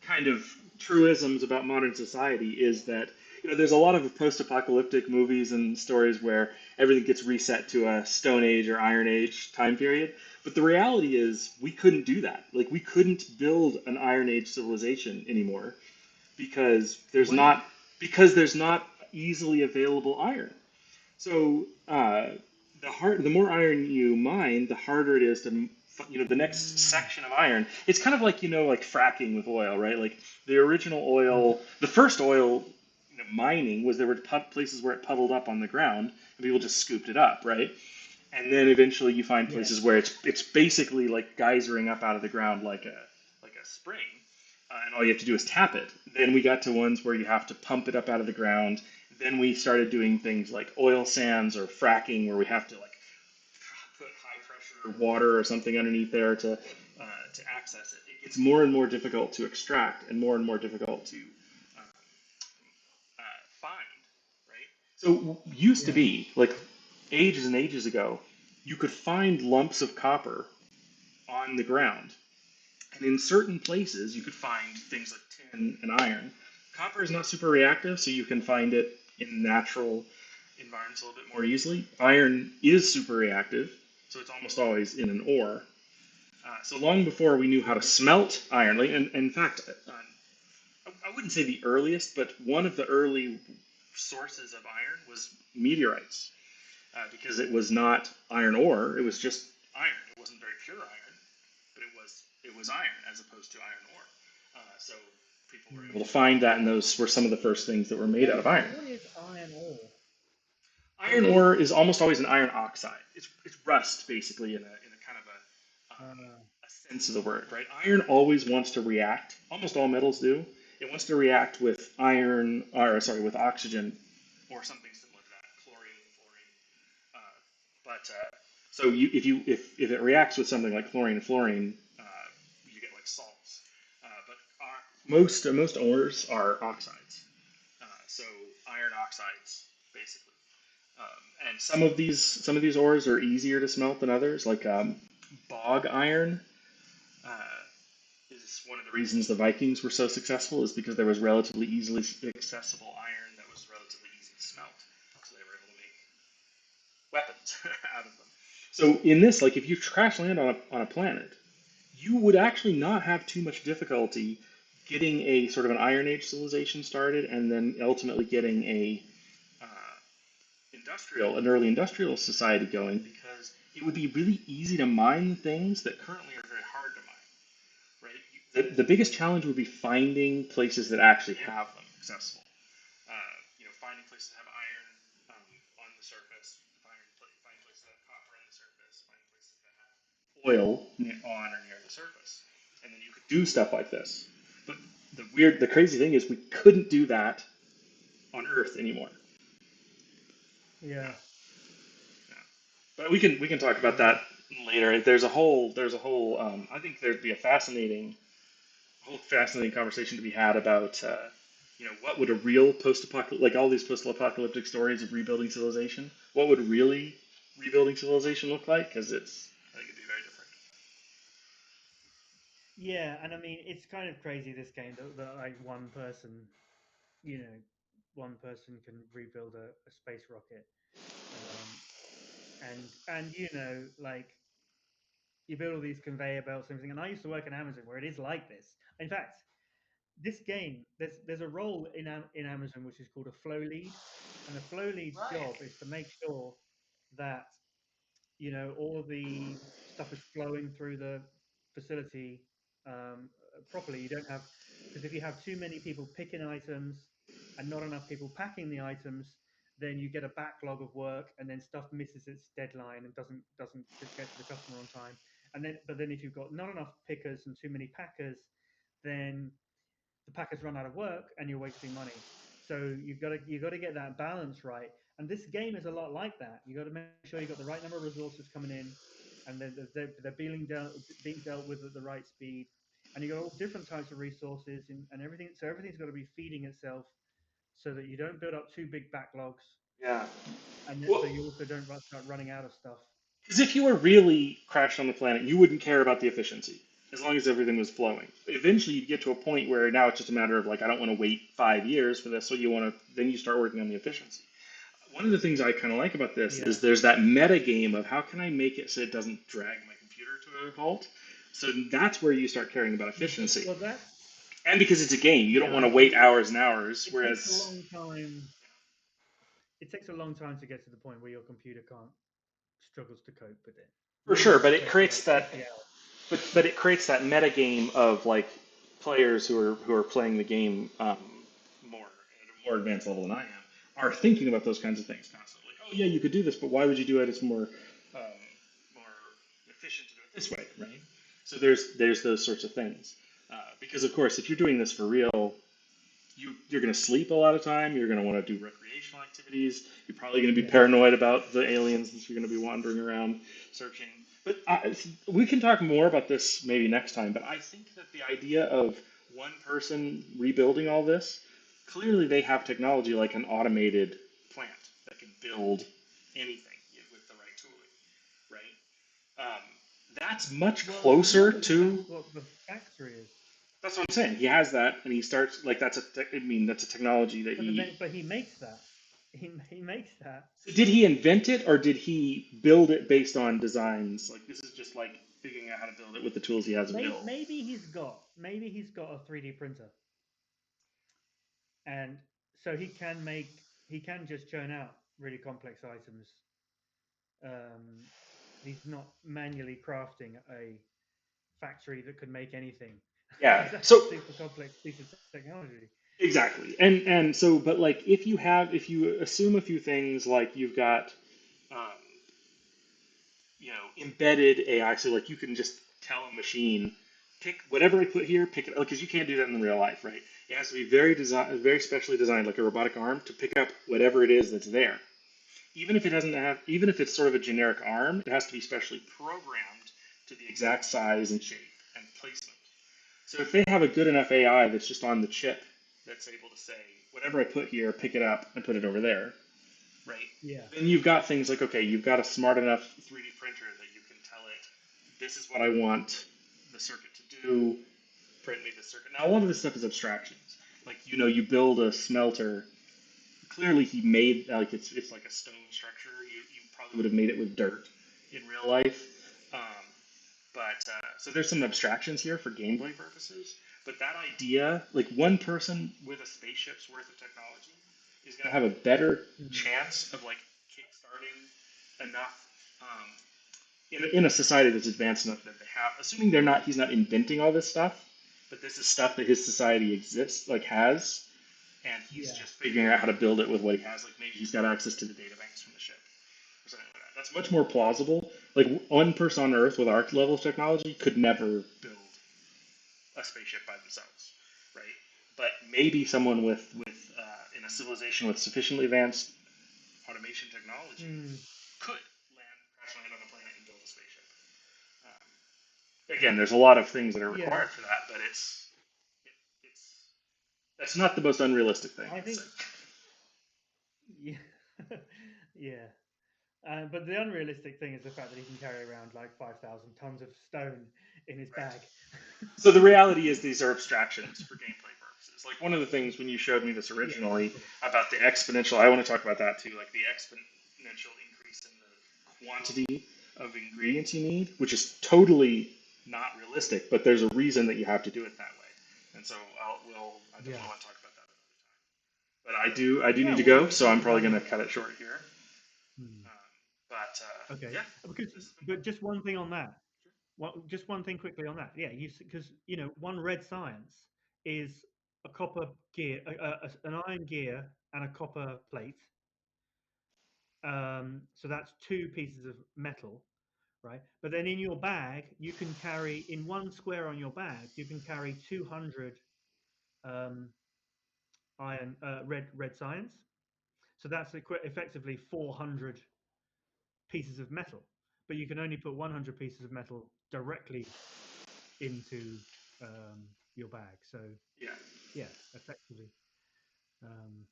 kind of truisms about modern society is that there's a lot of post-apocalyptic movies and stories where everything gets reset to a Stone Age or Iron Age time period. But the reality is we couldn't do that. Like we couldn't build an Iron Age civilization anymore because there's Why not? not because there's not easily available iron. So the more iron you mine, the harder it is to the next Mm, section of iron. It's kind of like like fracking with oil, right? Like the original mm, oil, the first oil mining was there were places where it puddled up on the ground and people just scooped it up, right? And then eventually you find yeah. places where it's basically like geysering up out of the ground like a spring, and all you have to do is tap it. Then we got to ones where you have to pump it up out of the ground. Then we started doing things like oil sands or fracking, where we have to like put high pressure water or something underneath there to access it. It gets more and more difficult to extract and more difficult to find, right? So used to Yeah. be like ages and ages ago, you could find lumps of copper on the ground, and in certain places you could find things like tin and iron. Copper is not super reactive, so you can find it in natural environments a little bit more easily. Iron is super reactive, so it's almost always in an ore. So long before we knew how to smelt iron, like, and in fact, I wouldn't say the earliest, but one of the early sources of iron was meteorites, because it was not iron ore; it was just iron. It wasn't very pure iron, but it was iron as opposed to iron ore. So people were able Mm. to find that, and those were some of the first things that were made out of iron. What is iron ore? Iron ore is almost always an iron oxide. It's rust basically in a kind of Uh, a sense of the word, right? Iron always wants to react. Almost all metals do. It wants to react with iron, or sorry, with oxygen, or something similar to that, chlorine, fluorine. But so if it reacts with something like chlorine and fluorine, you get like salts. But most ores are oxides. So iron oxides, basically. And some of these ores are easier to smelt than others. Like bog iron uh, is one of the reasons the Vikings were so successful is because there was relatively easily accessible iron that was relatively easy to smelt. So they were able to make weapons out of them. So in this, like if you crash land on a planet, you would actually not have too much difficulty getting a sort of an Iron Age civilization started, and then ultimately getting an early industrial society going, because it would be really easy to mine things that currently are very hard to mine. Right? The biggest challenge would be finding places that actually have them accessible. Finding places that have iron on the surface, find places that have copper on the surface, find places that have oil on or near the surface, and then you could do stuff like this. But the crazy thing is we couldn't do that on Earth anymore. Yeah, Yeah. yeah. But we can talk about Yeah. that later. There's a whole. I think there'd be a fascinating conversation to be had about what would a real post-apocalyptic, like all these post-apocalyptic stories of rebuilding civilization, what would really rebuilding civilization look like? Because I think it'd be very different. Yeah, and I mean it's kind of crazy this game that like you know, one person can rebuild a space rocket, um, and like you build all these conveyor belts and everything. And I used to work in Amazon where it is like this. In fact, this game there's a role in Amazon which is called a flow lead, and the flow lead's Right. job is to make sure that all of the stuff is flowing through the facility properly. You don't have because if you have too many people picking items and not enough people packing the items, then you get a backlog of work, and then stuff misses its deadline and doesn't get to the customer on time. But then if you've got not enough pickers and too many packers, then the packers run out of work and you're wasting money. So you've got to get that balance right. And this game is a lot like that. You've got to make sure you've got the right number of resources coming in, and they're being dealt with at the right speed. And you've got all different types of resources and everything. So everything's got to be feeding itself so that you don't build up too big backlogs, Yeah. and so Well, you also don't start running out of stuff. because if you were really crashed on the planet, you wouldn't care about the efficiency as long as everything was flowing. Eventually, you'd get to a point where now it's just a matter of like, I don't want to wait 5 years for this, so you want to then you start working on the efficiency. One of the things I kind of like about this Yeah. is there's that meta game of how can I make it so it doesn't drag my computer to a halt. So that's where you start caring about efficiency. Well, that's And because it's a game, you don't yeah. want to wait hours and hours. It takes a Whereas, long time. It takes a long time to get to the point where your computer can't struggles to cope with it. for One sure, game but will it take you creates like that 50 hours. but it creates that meta game of like players who are playing the game more at a more advanced level than I am are thinking about those kinds of things constantly. Like, oh yeah, you could do this, but why would you do it? It's more efficient to do it this way, right? So there's those sorts of things. Because of course, if you're doing this for real, you're going to sleep a lot of time. You're going to want to do recreational activities. You're probably going to be Yeah. paranoid about the aliens since you're going to be wandering around searching. But we can talk more about this maybe next time. But I think that the idea of one person rebuilding all this, clearly they have technology like an automated plant that can build anything with the right tooling, right? That's much Well, closer no, but to. that's what the factory is. That's what I'm saying. He has that, and he starts like that's a technology that he. But he makes that. He makes that. So did he invent it, or did he build it based on designs? Like this is just like figuring out how to build it with the tools he has available. Maybe he's got a 3D printer, and so he can just churn out really complex items. Um, he's not manually crafting a factory that could make anything Yeah. because that's a So super complex piece of technology. exactly, and so, but like if you assume a few things, like you've got um, embedded AI, so like you can just tell a machine pick whatever I put here, pick it because you can't do that in real life, right? It has to be very specially designed, like a robotic arm, to pick up whatever it is that's there. even if it doesn't have, even if it's sort of a generic arm, it has to be specially programmed to the exact size and shape and placement. So if they have a good enough AI that's just on the chip that's able to say, whatever I put here, pick it up and put it over there, right? Yeah. Then you've got things like, okay, you've got a smart enough 3D printer that you can tell it, this is what I want the circuit to do, print me the circuit. Now, a lot of this stuff is abstractions. Like, you build a smelter. Clearly, he made, like, it's like a stone structure. You probably would have made it with dirt in real life. Um, so there's some abstractions here for gameplay purposes. But that idea, like one person with a spaceship's worth of technology, is going to have a better Mhm. chance of like kickstarting enough in a society that's advanced enough that they have, assuming he's not inventing all this stuff, but this is stuff that his society exists, like has, and he's Yeah. just figuring out how to build it with what he has. Like maybe he's got access to the data banks from the ship or something like that. That's much more plausible. Like one person on Earth with our level of technology could never build a spaceship by themselves, right? But maybe someone in a civilization with sufficiently advanced automation technology Mm. could crash land on a planet and build a spaceship. Again, there's a lot of things that are Yeah. required for that, but it's that's not the most unrealistic thing. I I'd say. think. Yeah. Yeah. But the unrealistic thing is the fact that he can carry around like 5,000 tons of stone in his Right. bag. So the reality is these are abstractions for gameplay purposes. Like one of the things when you showed me this Yeah. originally about the exponential, I want to talk about that too, like the exponential increase in the quantity of ingredients you need, which is totally not realistic, but there's a reason that you have to do it that way. And so I Yeah. definitely want to talk about that another time. But I do Yeah. need to Well, go, so I'm probably going to cut it short here. hmm. Okay. Yeah, Because, this has been but just one thing on that. sure. Just one thing quickly on that. Yeah. Because one red science is a copper gear, an iron gear, and a copper plate. So that's two pieces of metal, right? But then in your bag, you can carry in one square on your bag, you can carry 200 um, red science. So that's effectively 400 pieces of metal. But you can only put 100 pieces of metal directly into your bag. So Yeah. yeah, effectively, um,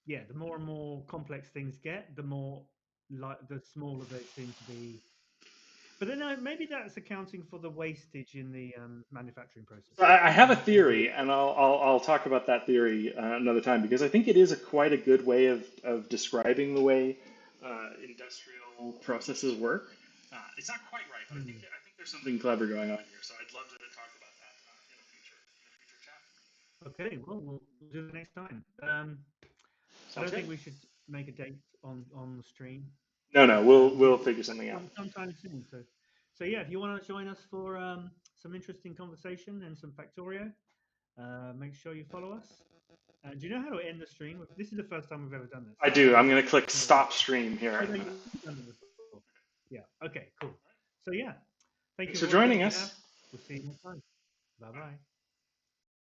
yeah. The more and more complex things get, the more like the smaller they seem to be. But then maybe that's accounting for the wastage in the manufacturing process. So I have a Maybe. theory, and I'll talk about that theory another time because I think it is quite a good way of describing the way industrial processes work. It's not quite right, but Hmm. I think there's something clever going on here. So I'd love to talk about that in a future chat. Okay, well, we'll do it next time. I Sounds don't good. think we should make a date on the stream, No, but we'll figure something out. sometime soon. So yeah, if you want to join us for some interesting conversation and some Factorio, make sure you follow us. Do you know how to end the stream? This is the first time we've ever done this. I So do. I'm maybe going to click it's not really. stop stream Oh here. no, you've done it before. Yeah. Okay. Cool. So yeah, thank Thanks you for for watching. joining If you us. have, we'll see you next time. Bye bye.